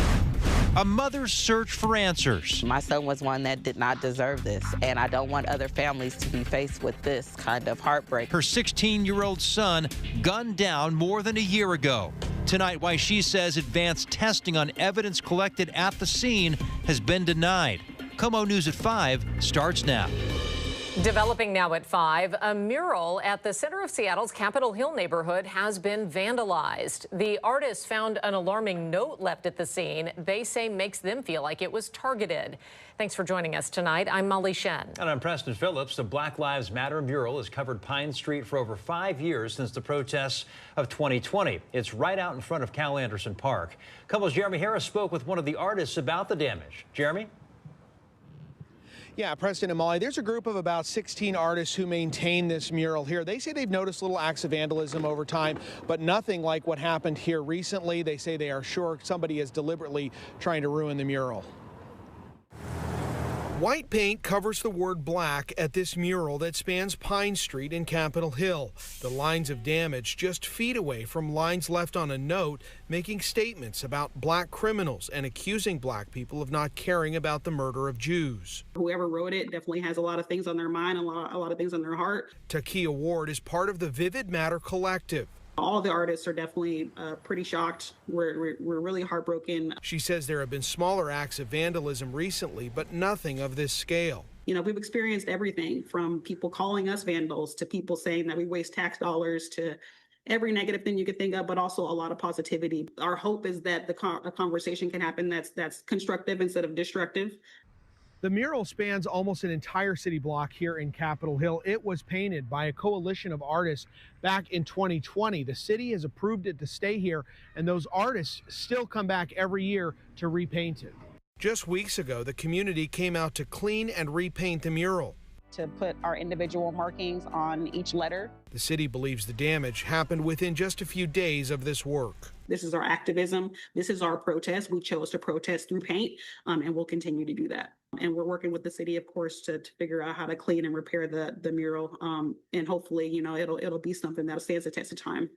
A mother's search for answers. My son was one that did not deserve this, and I don't want other families to be faced with this kind of heartbreak. Her 16-year-old son gunned down more than a year ago. Tonight, why she says advanced testing on evidence collected at the scene has been denied. KOMO News at 5 starts now. Developing now at 5, a mural at the center of Seattle's Capitol Hill neighborhood has been vandalized. The artists found an alarming note left at the scene they say makes them feel like it was targeted. Thanks for joining us tonight. I'm Molly Shen. And I'm Preston Phillips. The Black Lives Matter mural has covered Pine Street for over 5 years since the protests of 2020. It's right out in front of Cal Anderson Park. KOMO's Jeremy Harris spoke with one of the artists about the damage. Jeremy? Yeah, Preston and Molly, there's a group of about 16 artists who maintain this mural here. They say they've noticed little acts of vandalism over time, but nothing like what happened here recently. They say they are sure somebody is deliberately trying to ruin the mural. White paint covers the word black at this mural that spans Pine Street in Capitol Hill. The lines of damage just feet away from lines left on a note making statements about black criminals and accusing black people of not caring about the murder of Jews. Whoever wrote it definitely has a lot of things on their mind, a lot of things on their heart. Takia Ward is part of the Vivid Matter Collective. All the artists are definitely pretty shocked. We're really heartbroken. She says there have been smaller acts of vandalism recently, but nothing of this scale. We've experienced everything from people calling us vandals to people saying that we waste tax dollars to every negative thing you could think of, but also a lot of positivity. Our hope is that a conversation can happen that's constructive instead of destructive. The mural spans almost an entire city block here in Capitol Hill. It was painted by a coalition of artists back in 2020. The city has approved it to stay here, and those artists still come back every year to repaint it. Just weeks ago, the community came out to clean and repaint the mural. To put our individual markings on each letter. The city believes the damage happened within just a few days of this work. This is our activism. This is our protest. We chose to protest through paint, and we'll continue to do that. And we're working with the city, of course, to figure out how to clean and repair the mural. And hopefully, it'll be something that stands the test of time.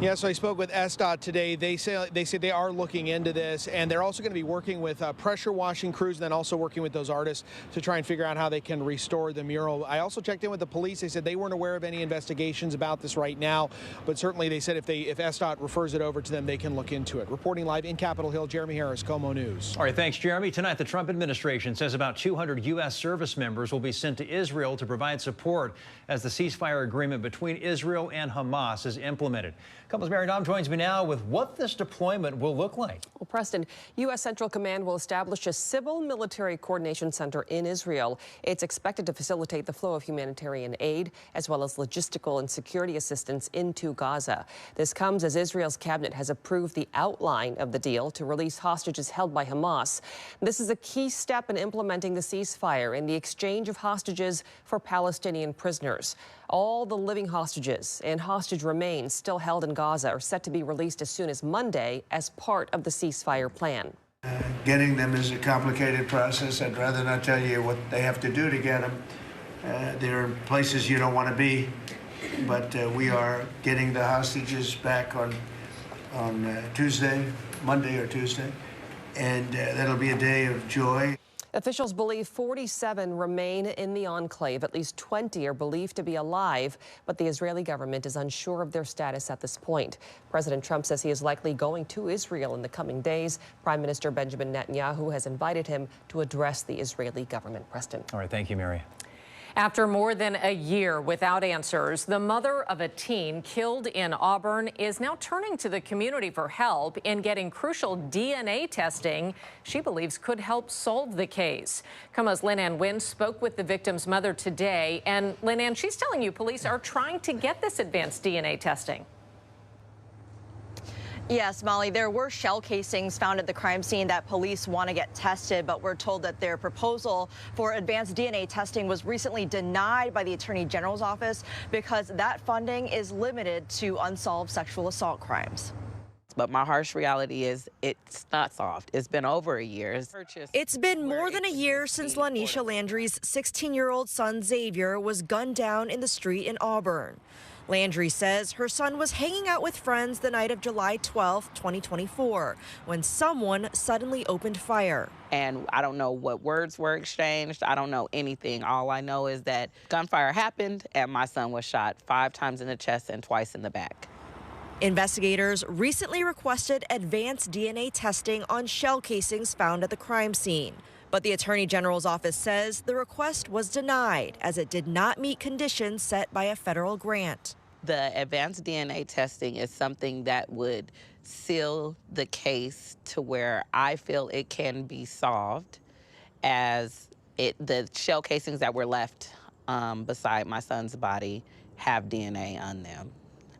Yeah, so I spoke with SDOT today. They say they are looking into this, and they're also going to be working with pressure washing crews and then also working with those artists to try and figure out how they can restore the mural. I also checked in with the police. They said they weren't aware of any investigations about this right now, but certainly they said if SDOT refers it over to them, they can look into it. Reporting live in Capitol Hill, Jeremy Harris, KOMO News. All right, thanks, Jeremy. Tonight, the Trump administration says about 200 U.S. service members will be sent to Israel to provide support as the ceasefire agreement between Israel and Hamas is implemented. KOMO's Mary Dom joins me now with what this deployment will look like. Well, Preston, U.S. Central Command will establish a civil-military coordination center in Israel. It's expected to facilitate the flow of humanitarian aid as well as logistical and security assistance into Gaza. This comes as Israel's cabinet has approved the outline of the deal to release hostages held by Hamas. This is a key step in implementing the ceasefire and the exchange of hostages for Palestinian prisoners. All the living hostages and hostage remains still held in Gaza are set to be released as soon as Monday as part of the ceasefire plan. Getting them is a complicated process. I'd rather not tell you what they have to do to get them. There are places you don't want to be, but we are getting the hostages back on Tuesday, Monday or Tuesday, and that'll be a day of joy. Officials believe 47 remain in the enclave. At least 20 are believed to be alive, but the Israeli government is unsure of their status at this point. President Trump says he is likely going to Israel in the coming days. Prime Minister Benjamin Netanyahu has invited him to address the Israeli government. Preston. All right, thank you, Mary. After more than a year without answers, the mother of a teen killed in Auburn is now turning to the community for help in getting crucial DNA testing she believes could help solve the case. KOMO's Lynn Wynn spoke with the victim's mother today, and Lynn, she's telling you police are trying to get this advanced DNA testing. Yes, Molly, there were shell casings found at the crime scene that police want to get tested, but we're told that their proposal for advanced DNA testing was recently denied by the Attorney General's office because that funding is limited to unsolved sexual assault crimes. But my harsh reality is it's not solved. It's been over a year. It's been more than a year since Lanisha Landry's 16-year-old son Xavier was gunned down in the street in Auburn. Landry says her son was hanging out with friends the night of July 12, 2024, when someone suddenly opened fire. And I don't know what words were exchanged. I don't know anything. All I know is that gunfire happened and my son was shot 5 times in the chest and twice in the back. Investigators recently requested advanced DNA testing on shell casings found at the crime scene. But the Attorney General's office says the request was denied as it did not meet conditions set by a federal grant. The advanced DNA testing is something that would seal the case to where I feel it can be solved, as the shell casings that were left beside my son's body have DNA on them.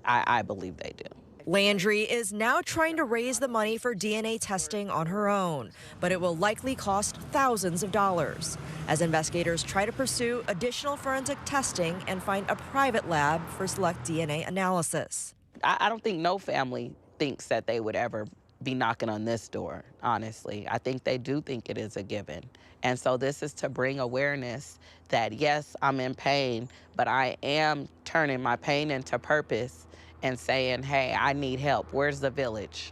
I believe they do. Landry is now trying to raise the money for DNA testing on her own, but it will likely cost thousands of dollars as investigators try to pursue additional forensic testing and find a private lab for select DNA analysis. I don't think no family thinks that they would ever be knocking on this door, honestly. I think they do think it is a given. And so this is to bring awareness that, yes, I'm in pain, but I am turning my pain into purpose and saying, hey, I need help. Where's the village?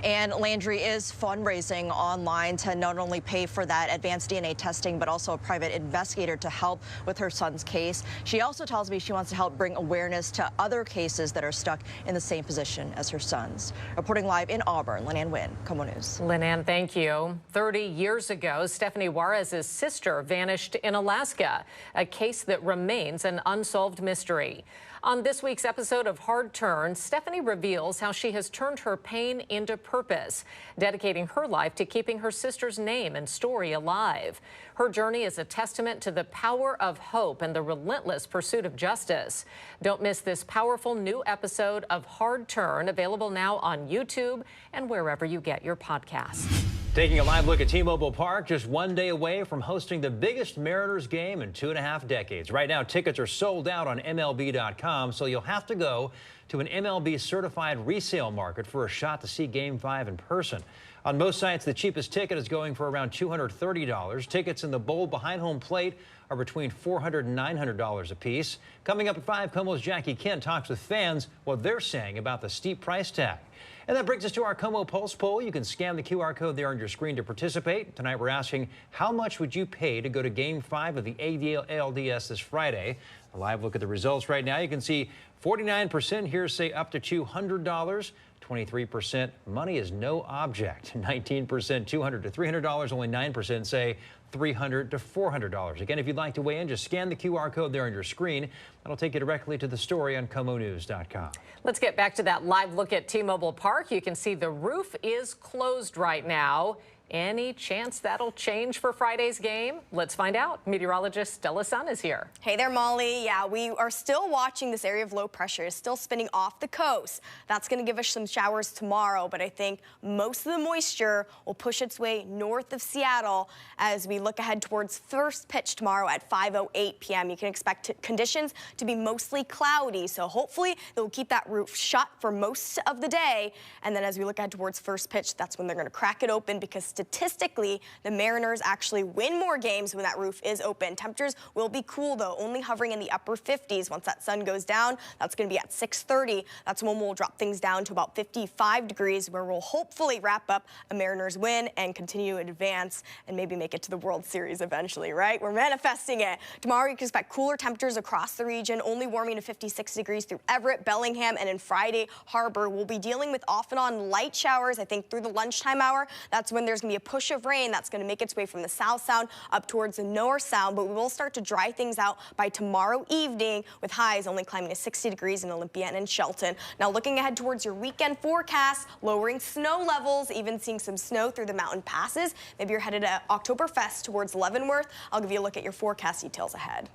And Landry is fundraising online to not only pay for that advanced DNA testing, but also a private investigator to help with her son's case. She also tells me she wants to help bring awareness to other cases that are stuck in the same position as her son's. Reporting live in Auburn, Lynn Wynn, KOMO News. Lynn, thank you. 30 years ago, Stephanie Juarez's sister vanished in Alaska, a case that remains an unsolved mystery. On this week's episode of Hard Turn, Stephanie reveals how she has turned her pain into purpose, dedicating her life to keeping her sister's name and story alive. Her journey is a testament to the power of hope and the relentless pursuit of justice. Don't miss this powerful new episode of Hard Turn, available now on YouTube and wherever you get your podcasts. Taking a live look at T-Mobile Park, just one day away from hosting the biggest Mariners game in 2.5 decades. Right now, tickets are sold out on MLB.com, so you'll have to go to an MLB-certified resale market for a shot to see Game 5 in person. On most sites, the cheapest ticket is going for around $230. Tickets in the bowl behind home plate are between $400 and $900 a piece. Coming up at 5, KOMO's Jackie Kent talks with fans what they're saying about the steep price tag. And that brings us to our KOMO Pulse poll. You can scan the QR code there on your screen to participate. Tonight we're asking, how much would you pay to go to Game 5 of the ALDS this Friday? A live look at the results right now. You can see 49% here say up to $200. 23% money is no object. 19% $200 to $300. Only 9% say $300 to $400. Again, if you'd like to weigh in, just scan the QR code there on your screen. That'll take you directly to the story on KOMOnews.com. Let's get back to that live look at T-Mobile Park. You can see the roof is closed right now. Any chance that'll change for Friday's game? Let's find out. Meteorologist Stella Sun is here. Hey there, Molly. Yeah, we are still watching this area of low pressure. It's still spinning off the coast. That's going to give us some showers tomorrow, but I think most of the moisture will push its way north of Seattle as we look ahead towards first pitch tomorrow at 5:08 p.m. You can expect conditions to be mostly cloudy, so hopefully they'll keep that roof shut for most of the day. And then as we look ahead towards first pitch, that's when they're going to crack it open, because statistically, the Mariners actually win more games when that roof is open. Temperatures will be cool, though, only hovering in the upper 50s. Once that sun goes down, that's going to be at 6:30. That's when we'll drop things down to about 55 degrees, where we'll hopefully wrap up a Mariners win and continue to advance and maybe make it to the World Series eventually, right? We're manifesting it. Tomorrow, you can expect cooler temperatures across the region, only warming to 56 degrees through Everett, Bellingham, and in Friday Harbor. We'll be dealing with off and on light showers, I think, through the lunchtime hour. That's when there's going to be a push of rain that's going to make its way from the South Sound up towards the North Sound, but we will start to dry things out by tomorrow evening, with highs only climbing to 60 degrees in Olympia and in Shelton. Now, looking ahead towards your weekend forecast, lowering snow levels, even seeing some snow through the mountain passes. Maybe you're headed to Oktoberfest towards Leavenworth. I'll give you a look at your forecast details ahead.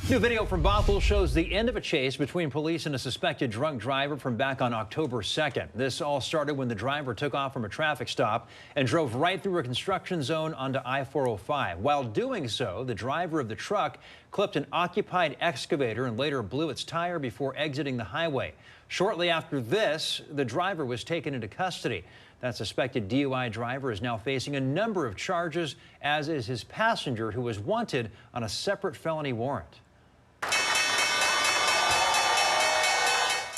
New video from Bothell shows the end of a chase between police and a suspected drunk driver from back on October 2nd. This all started when the driver took off from a traffic stop and drove right through a construction zone onto I-405. While doing so, the driver of the truck clipped an occupied excavator and later blew its tire before exiting the highway. Shortly after this, the driver was taken into custody. That suspected DUI driver is now facing a number of charges, as is his passenger, who was wanted on a separate felony warrant.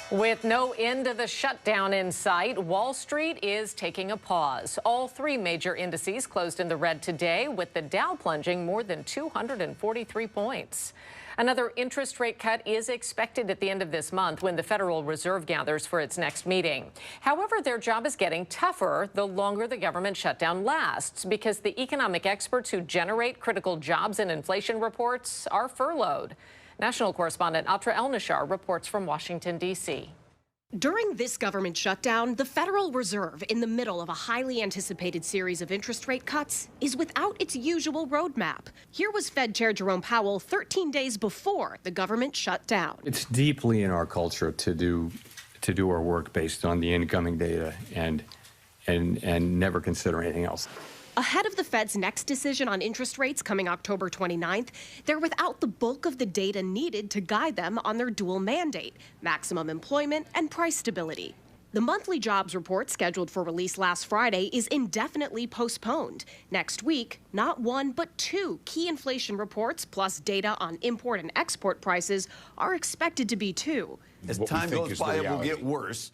With no end to the shutdown in sight, Wall Street is taking a pause. All three major indices closed in the red today, with the Dow plunging more than 243 points. Another interest rate cut is expected at the end of this month when the Federal Reserve gathers for its next meeting. However, their job is getting tougher the longer the government shutdown lasts, because the economic experts who generate critical jobs and inflation reports are furloughed. National correspondent Atra El-Nashar reports from Washington, D.C. During this government shutdown, the Federal Reserve, in the middle of a highly anticipated series of interest rate cuts, is without its usual roadmap. Here was Fed Chair Jerome Powell 13 days before the government shut down. It's deeply in our culture to do our work based on the incoming data and never consider anything else. Ahead of the Fed's next decision on interest rates coming October 29th, they're without the bulk of the data needed to guide them on their dual mandate, maximum employment and price stability. The monthly jobs report scheduled for release last Friday is indefinitely postponed. Next week, not one but two key inflation reports plus data on import and export prices are expected to be due. As time goes by, it will get worse.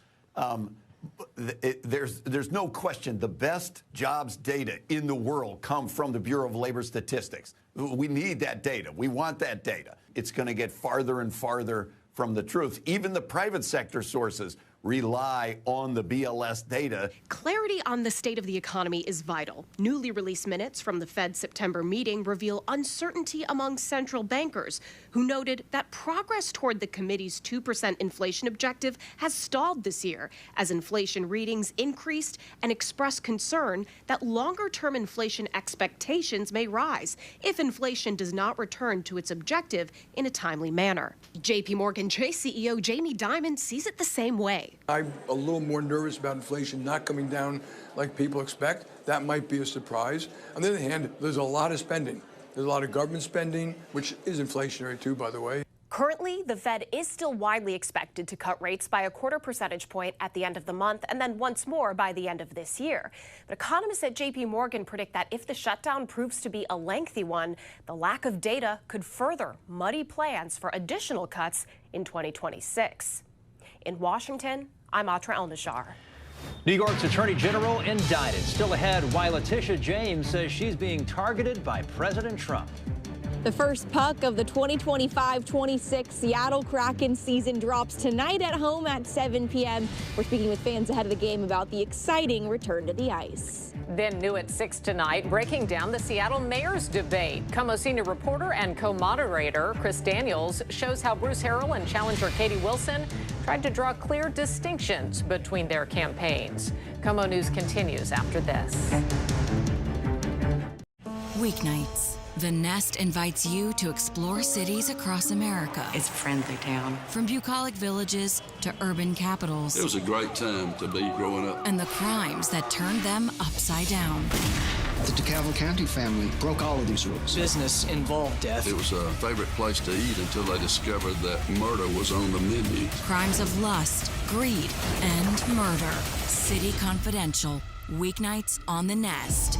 There's no question the best jobs data in the world come from the Bureau of Labor Statistics. We need that data. We want that data. It's going to get farther and farther from the truth. Even the private sector sources rely on the BLS data. Clarity on the state of the economy is vital. Newly released minutes from the Fed's September meeting reveal uncertainty among central bankers, who noted that progress toward the committee's 2% inflation objective has stalled this year as inflation readings increased, and expressed concern that longer-term inflation expectations may rise if inflation does not return to its objective in a timely manner. J.P. Morgan Chase CEO Jamie Dimon sees it the same way. I'm a little more nervous about inflation not coming down like people expect. That might be a surprise. On the other hand, there's a lot of spending. There's a lot of government spending, which is inflationary too, by the way. Currently, the Fed is still widely expected to cut rates by 1/4 percentage point at the end of the month and then once more by the end of this year. But economists at J.P. Morgan predict that if the shutdown proves to be a lengthy one, the lack of data could further muddy plans for additional cuts in 2026. In Washington, I'm Atra El-Nashar. New York's Attorney General indicted. Still ahead, why Letitia James says she's being targeted by President Trump. The first puck of the 2025-26 Seattle Kraken season drops tonight at home at 7 p.m. We're speaking with fans ahead of the game about the exciting return to the ice. Then new at 6 tonight, breaking down the Seattle mayor's debate. KOMO senior reporter and co-moderator Chris Daniels shows how Bruce Harrell and challenger Katie Wilson tried to draw clear distinctions between their campaigns. KOMO News continues after this. Weeknights. The Nest invites you to explore cities across America. It's a friendly town. From bucolic villages to urban capitals. It was a great time to be growing up. And the crimes that turned them upside down. The DeKalb County family broke all of these rules. Business involved death. It was a favorite place to eat until they discovered that murder was on the menu. Crimes of lust, greed, and murder. City Confidential. Weeknights on the Nest.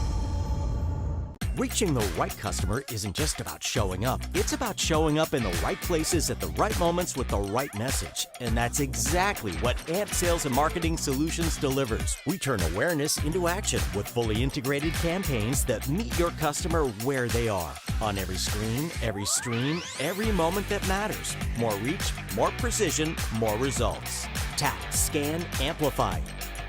Reaching the right customer isn't just about showing up. It's about showing up in the right places at the right moments with the right message. And that's exactly what AMP Sales and Marketing Solutions delivers. We turn awareness into action with fully integrated campaigns that meet your customer where they are. On every screen, every stream, every moment that matters. More reach, more precision, more results. Tap, scan, amplify.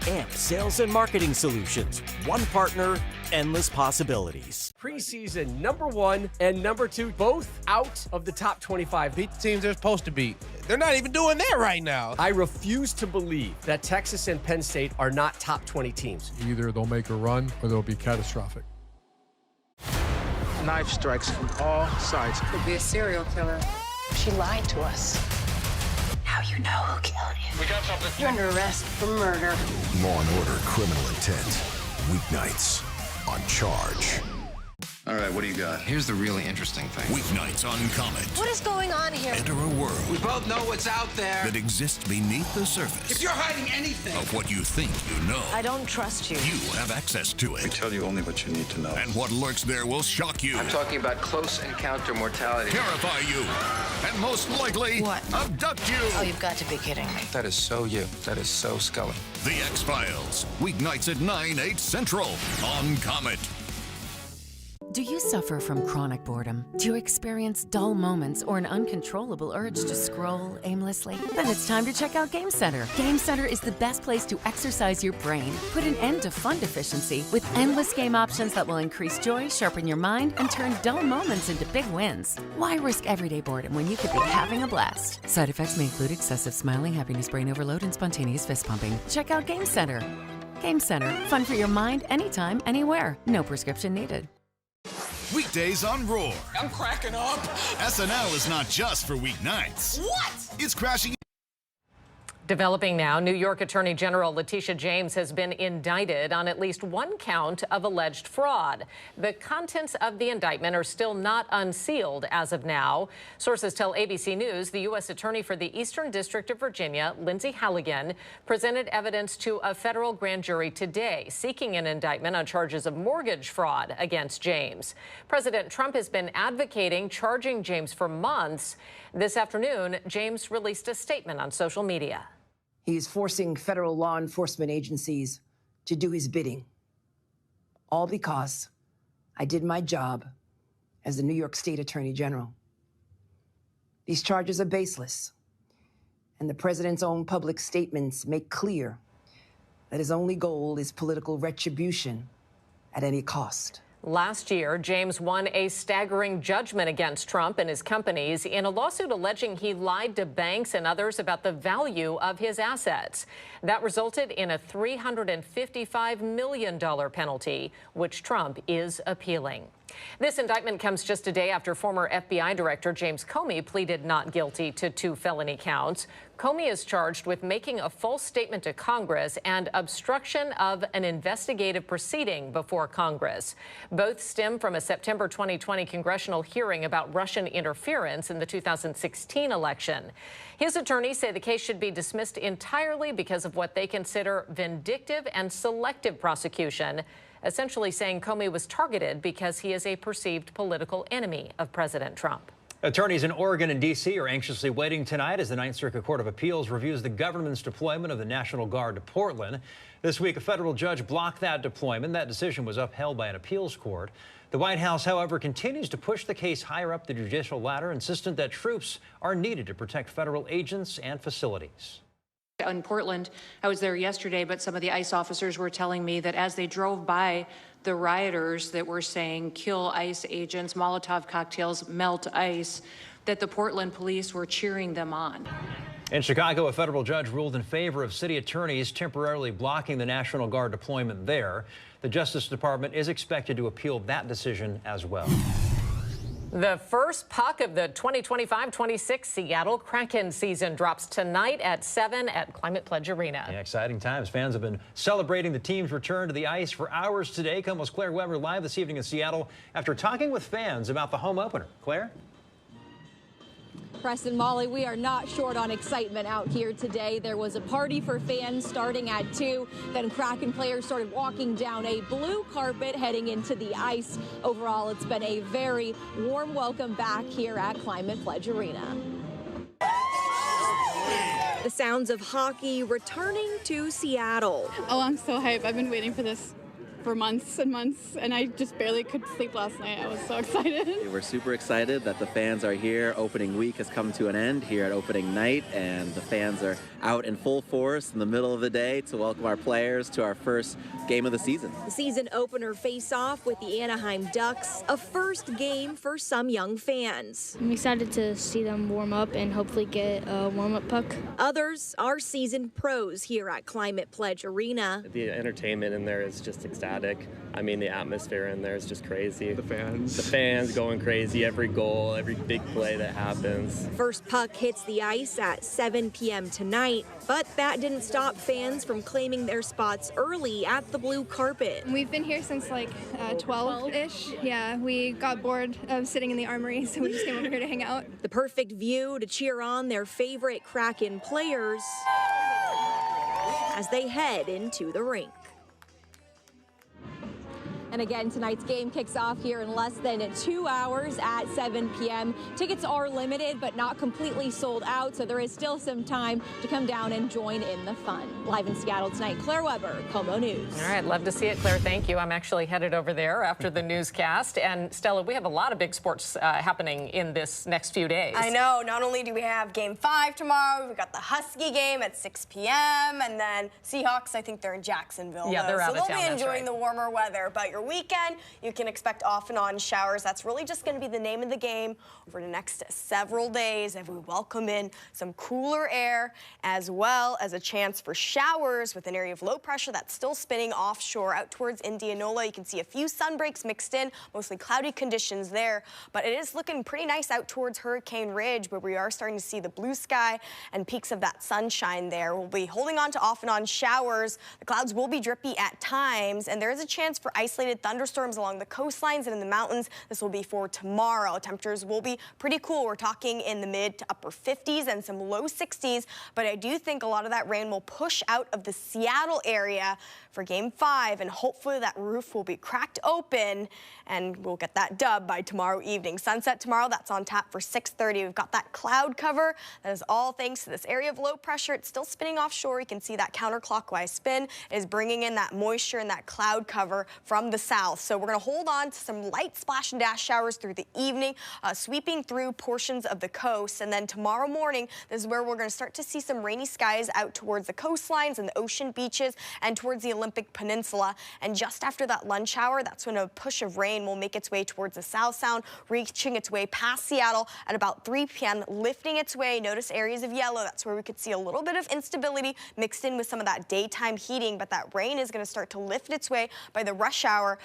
AMP Sales and Marketing Solutions. One partner, endless possibilities. Preseason #1 and #2, both out of the top 25. Beat the teams they're supposed to beat. They're not even doing that right now. I refuse to believe that Texas and Penn State are not top 20 teams. Either they'll make a run or they'll be catastrophic. Knife strikes from all sides. Could be a serial killer. She lied to us. Now you know who killed you. We got something. You're under arrest for murder. Law and Order: Criminal Intent. Weeknights on Charge. All right, what do you got? Here's the really interesting thing. Weeknights on Comet. What is going on here? Enter a world. We both know what's out there. That exists beneath the surface. If you're hiding anything Of what you think you know. I don't trust you. You have access to it. We tell you only what you need to know. And what lurks there will shock you. I'm talking about close encounter mortality. Terrify you. And most likely, What? abduct you. Oh, you've got to be kidding me. That is so you. That is so Scully. The X-Files. Weeknights at 9, 8 Central on Comet. Do you suffer from chronic boredom? Do you experience dull moments or an uncontrollable urge to scroll aimlessly? Then it's time to check out Game Center. Game Center is the best place to exercise your brain. Put an end to fun deficiency with endless game options that will increase joy, sharpen your mind, and turn dull moments into big wins. Why risk everyday boredom when you could be having a blast? Side effects may include excessive smiling, happiness, brain overload, and spontaneous fist pumping. Check out Game Center. Game Center. Fun for your mind anytime, anywhere. No prescription needed. Weekdays on Roar. I'm cracking up. SNL is not just for weeknights. What? It's crashing. Developing now, New York Attorney General Letitia James has been indicted on at least one count of alleged fraud. The contents of the indictment are still not unsealed as of now. Sources tell ABC News the U.S. Attorney for the Eastern District of Virginia, Lindsay Halligan, presented evidence to a federal grand jury today, seeking an indictment on charges of mortgage fraud against James. President Trump has been advocating charging James for months. This afternoon, James released a statement on social media. He is forcing federal law enforcement agencies to do his bidding. All because I did my job as the New York State Attorney General. These charges are baseless, and the president's own public statements make clear that his only goal is political retribution at any cost. Last year, James won a staggering judgment against Trump and his companies in a lawsuit alleging he lied to banks and others about the value of his assets. That resulted in a $355 million penalty, which Trump is appealing. This indictment comes just a day after former FBI Director James Comey pleaded not guilty to 2 felony counts. Comey is charged with making a false statement to Congress and obstruction of an investigative proceeding before Congress. Both stem from a September 2020 congressional hearing about Russian interference in the 2016 election. His attorneys say the case should be dismissed entirely because of what they consider vindictive and selective prosecution, essentially saying Comey was targeted because he is a perceived political enemy of President Trump. Attorneys in Oregon and D.C. are anxiously waiting tonight as the Ninth Circuit Court of Appeals reviews the government's deployment of the National Guard to Portland. This week, a federal judge blocked that deployment. That decision was upheld by an appeals court. The White House, however, continues to push the case higher up the judicial ladder, insistent that troops are needed to protect federal agents and facilities. In Portland, I was there yesterday, but some of the ICE officers were telling me that as they drove by the rioters that were saying, kill ICE agents, Molotov cocktails, melt ICE, that the Portland police were cheering them on. In Chicago, a federal judge ruled in favor of city attorneys temporarily blocking the National Guard deployment there. The Justice Department is expected to appeal that decision as well. The first puck of the 2025-26 Seattle Kraken season drops tonight at 7 at Climate Pledge Arena. Yeah, exciting times. Fans have been celebrating the team's return to the ice for hours today. KOMO's Claire Weber live this evening in Seattle after talking with fans about the home opener. Claire? Preston, Molly, we are not short on excitement out here today. There was a party for fans starting at 2. Then Kraken players started walking down a blue carpet heading into the ice. Overall, it's been a very warm welcome back here at Climate Pledge Arena. The sounds of hockey returning to Seattle. Oh, I'm so hyped. I've been waiting for this for months and months, and I just barely could sleep last night. I was so excited. We're super excited that the fans are here. Opening week has come to an end here at opening night, and the fans are out in full force in the middle of the day to welcome our players to our first game of the season. The season opener face-off with the Anaheim Ducks, a first game for some young fans. I'm excited to see them warm up and hopefully get a warm-up puck. Others are seasoned pros here at Climate Pledge Arena. The entertainment in there is just ecstatic. I mean, the atmosphere in there is just crazy. The fans going crazy, every goal, every big play that happens. First puck hits the ice at 7 p.m. tonight, but that didn't stop fans from claiming their spots early at the blue carpet. We've been here since like 12-ish. Yeah, we got bored of sitting in the armory, so we just came over here to hang out. The perfect view to cheer on their favorite Kraken players as they head into the rink. And again, tonight's game kicks off here in less than 2 hours at 7 p.m. Tickets are limited, but not completely sold out, so there is still some time to come down and join in the fun. Live in Seattle tonight, Claire Weber, KOMO News. All right, love to see it, Claire. Thank you. I'm actually headed over there after the newscast. And Stella, we have a lot of big sports happening in this next few days. I know. Not only do we have Game 5 tomorrow, we've got the Husky game at 6 p.m. and then Seahawks, I think they're in Jacksonville. Yeah, they're out of town. So they'll be enjoying the warmer weather, but your weekend, you can expect off and on showers. That's really just going to be the name of the game over the next several days as we welcome in some cooler air as well as a chance for showers with an area of low pressure that's still spinning offshore out towards Indianola. You can see a few sun breaks mixed in, mostly cloudy conditions there, but it is looking pretty nice out towards Hurricane Ridge where we are starting to see the blue sky and peaks of that sunshine there. We'll be holding on to off and on showers. The clouds will be drippy at times, and there is a chance for isolated thunderstorms along the coastlines and in the mountains. This will be for tomorrow. Temperatures will be pretty cool. We're talking in the mid to upper 50s and some low 60s, but I do think a lot of that rain will push out of the Seattle area for Game 5, and hopefully that roof will be cracked open and we'll get that dub by tomorrow evening. Sunset tomorrow, that's on tap for 6:30. We've got that cloud cover. That is all thanks to this area of low pressure. It's still spinning offshore. You can see that counterclockwise spin is bringing in that moisture and that cloud cover from the south. So we're going to hold on to some light splash and dash showers through the evening, sweeping through portions of the coast. And then tomorrow morning, this is where we're going to start to see some rainy skies out towards the coastlines and the ocean beaches and towards the Olympic Peninsula. And just after that lunch hour, that's when a push of rain will make its way towards the South Sound, reaching its way past Seattle at about 3 p.m., lifting its way. Notice areas of yellow. That's where we could see a little bit of instability mixed in with some of that daytime heating, but that rain is going to start to lift its way by the rush hour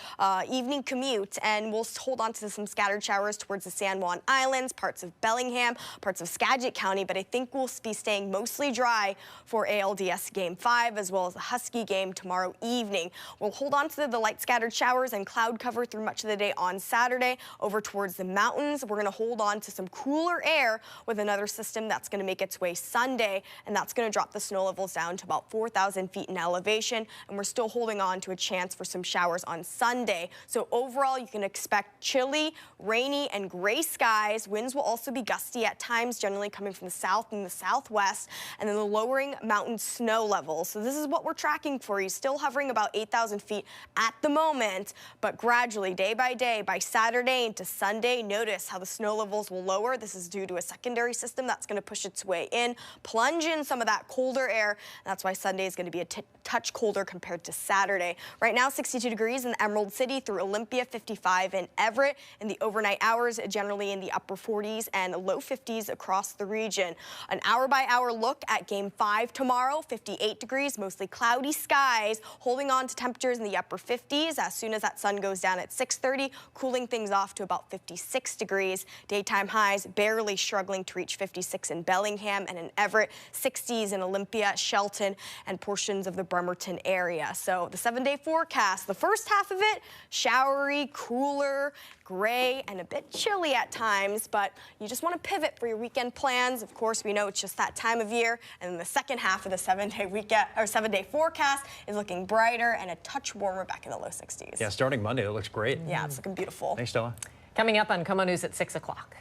evening commute, and we'll hold on to some scattered showers towards the San Juan Islands, parts of Bellingham, parts of Skagit County, but I think we'll be staying mostly dry for ALDS Game 5 as well as the Husky game tomorrow evening. We'll hold on to the light scattered showers and cloud cover through much of the day on Saturday. Over towards the mountains, we're going to hold on to some cooler air with another system that's going to make its way Sunday, and that's going to drop the snow levels down to about 4,000 feet in elevation, and we're still holding on to a chance for some showers on Sunday. So overall, you can expect chilly, rainy, and gray skies. Winds will also be gusty at times, generally coming from the south and the southwest, and then the lowering mountain snow levels. So this is what we're tracking for you. Still hovering about 8,000 feet at the moment, but gradually, day by day, by Saturday into Sunday, notice how the snow levels will lower. This is due to a secondary system that's going to push its way in, plunge in some of that colder air. That's why Sunday is going to be a touch colder compared to Saturday. Right now, 62 degrees in Emerald City through Olympia, 55 in Everett. In the overnight hours, generally in the upper 40s and low 50s across the region. An hour-by-hour look at Game 5 tomorrow, 58 degrees, mostly cloudy skies, holding on to temperatures in the upper 50s. As soon as that sun goes down at 6:30, cooling things off to about 56 degrees. Daytime highs barely struggling to reach 56 in Bellingham and in Everett, 60s in Olympia, Shelton, and portions of the Bremerton area. So the 7-day forecast, the first half half of it, showery, cooler, gray, and a bit chilly at times, but you just want to pivot for your weekend plans. Of course, we know it's just that time of year, and then the second half of the 7-day forecast is looking brighter and a touch warmer, back in the low 60s. Yeah, starting Monday, it looks great. Yeah, it's looking beautiful. Thanks, Stella. Coming up on KOMO News at 6 o'clock.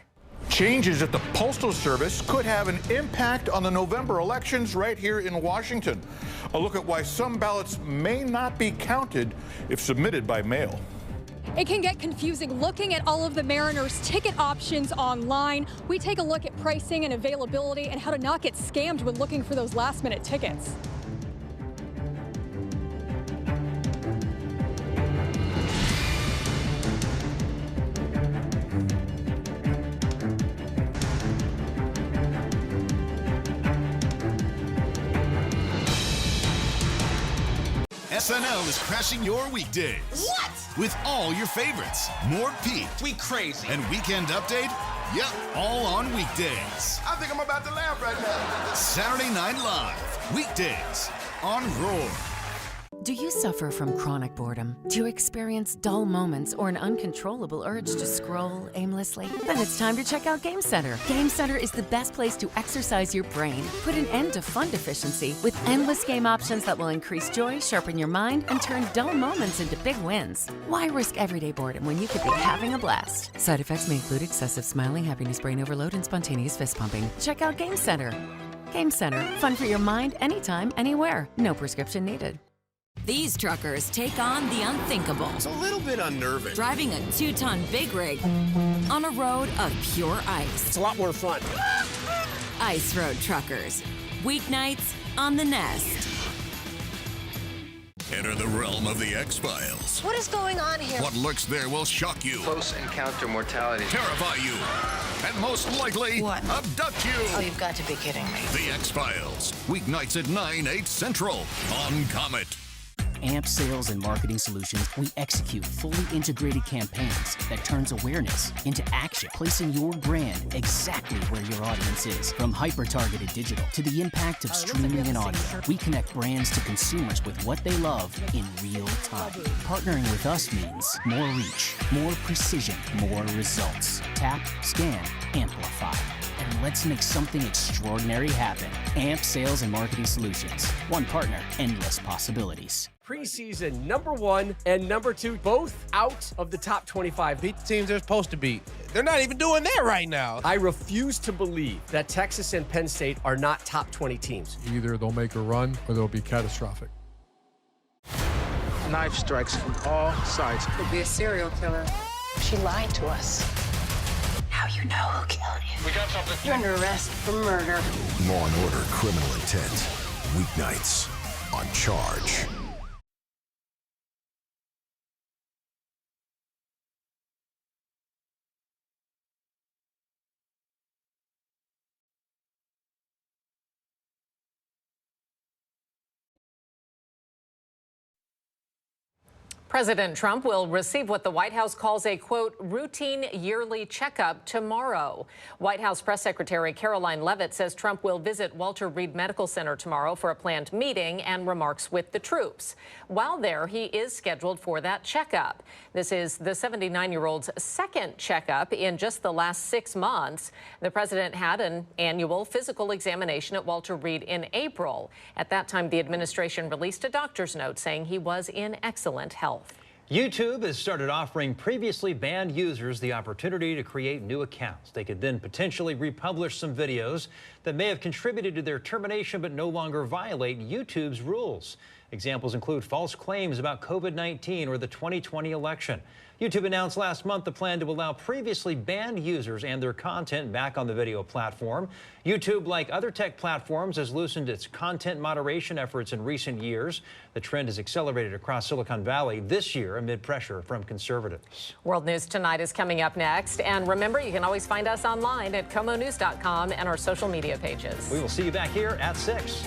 Changes at the Postal Service could have an impact on the November elections right here in Washington. A look at why some ballots may not be counted if submitted by mail. It can get confusing looking at all of the Mariners' ticket options online. We take a look at pricing and availability and how to not get scammed when looking for those last-minute tickets. SNL is crashing your weekdays. What? With all your favorites. More Pete. We crazy. And Weekend Update? Yep, all on weekdays. I think I'm about to laugh right now. Saturday Night Live. Weekdays on Roar. Do you suffer from chronic boredom? Do you experience dull moments or an uncontrollable urge to scroll aimlessly? Then it's time to check out Game Center. Game Center is the best place to exercise your brain. Put an end to fun deficiency with endless game options that will increase joy, sharpen your mind, and turn dull moments into big wins. Why risk everyday boredom when you could be having a blast? Side effects may include excessive smiling, happiness, brain overload, and spontaneous fist pumping. Check out Game Center. Game Center. Fun for your mind anytime, anywhere. No prescription needed. These truckers take on the unthinkable. It's a little bit unnerving. Driving a 2-ton big rig on a road of pure ice. It's a lot more fun. Ice Road Truckers. Weeknights on The Nest. Enter the realm of the X-Files. What is going on here? What lurks there will shock you, Close encounter mortality. terrify you, and most likely What? abduct you. Oh, you've got to be kidding me. The X-Files. Weeknights at 9/8 Central on Comet. AMP Sales and Marketing Solutions, we execute fully integrated campaigns that turns awareness into action, placing your brand exactly where your audience is. From hyper-targeted digital to the impact of streaming and audio, we connect brands to consumers with what they love in real time. Partnering with us means more reach, more precision, more results. Tap, scan, amplify. And let's make something extraordinary happen. AMP Sales and Marketing Solutions. One partner, endless possibilities. Preseason #1 and #2, both out of the top 25. Beat the teams they're supposed to beat. They're not even doing that right now. I refuse to believe that Texas and Penn State are not top 20 teams. Either they'll make a run or they'll be catastrophic. Knife strikes from all sides. Could be a serial killer. She lied to us. How you know who killed you? We got something. You're under arrest for murder. Law and Order Criminal Intent. Weeknights on Charge. President Trump will receive what the White House calls a, quote, routine yearly checkup tomorrow. White House Press Secretary Caroline Leavitt says Trump will visit Walter Reed Medical Center tomorrow for a planned meeting and remarks with the troops. While there, he is scheduled for that checkup. This is the 79-year-old's second checkup in just the last 6 months. The president had an annual physical examination at Walter Reed in April. At that time, the administration released a doctor's note saying he was in excellent health. YouTube has started offering previously banned users the opportunity to create new accounts. They could then potentially republish some videos that may have contributed to their termination but no longer violate YouTube's rules. Examples include false claims about COVID-19 or the 2020 election. YouTube announced last month the plan to allow previously banned users and their content back on the video platform. YouTube, like other tech platforms, has loosened its content moderation efforts in recent years. The trend has accelerated across Silicon Valley this year amid pressure from conservatives. World News Tonight is coming up next. And remember, you can always find us online at KOMOnews.com and our social media pages. We will see you back here at 6.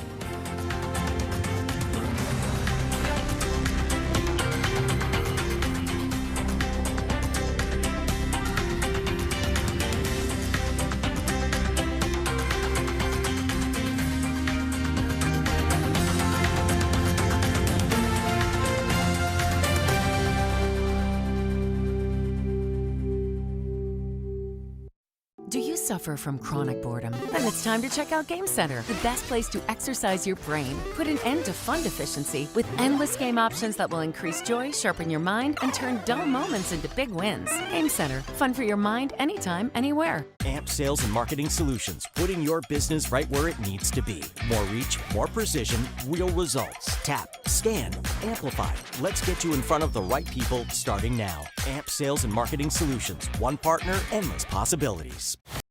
Do you suffer from chronic boredom? Then it's time to check out Game Center, the best place to exercise your brain. Put an end to fun deficiency with endless game options that will increase joy, sharpen your mind, and turn dull moments into big wins. Game Center, fun for your mind anytime, anywhere. AMP Sales and Marketing Solutions, putting your business right where it needs to be. More reach, more precision, real results. Tap, scan, amplify. Let's get you in front of the right people starting now. AMP Sales and Marketing Solutions, one partner, endless possibilities.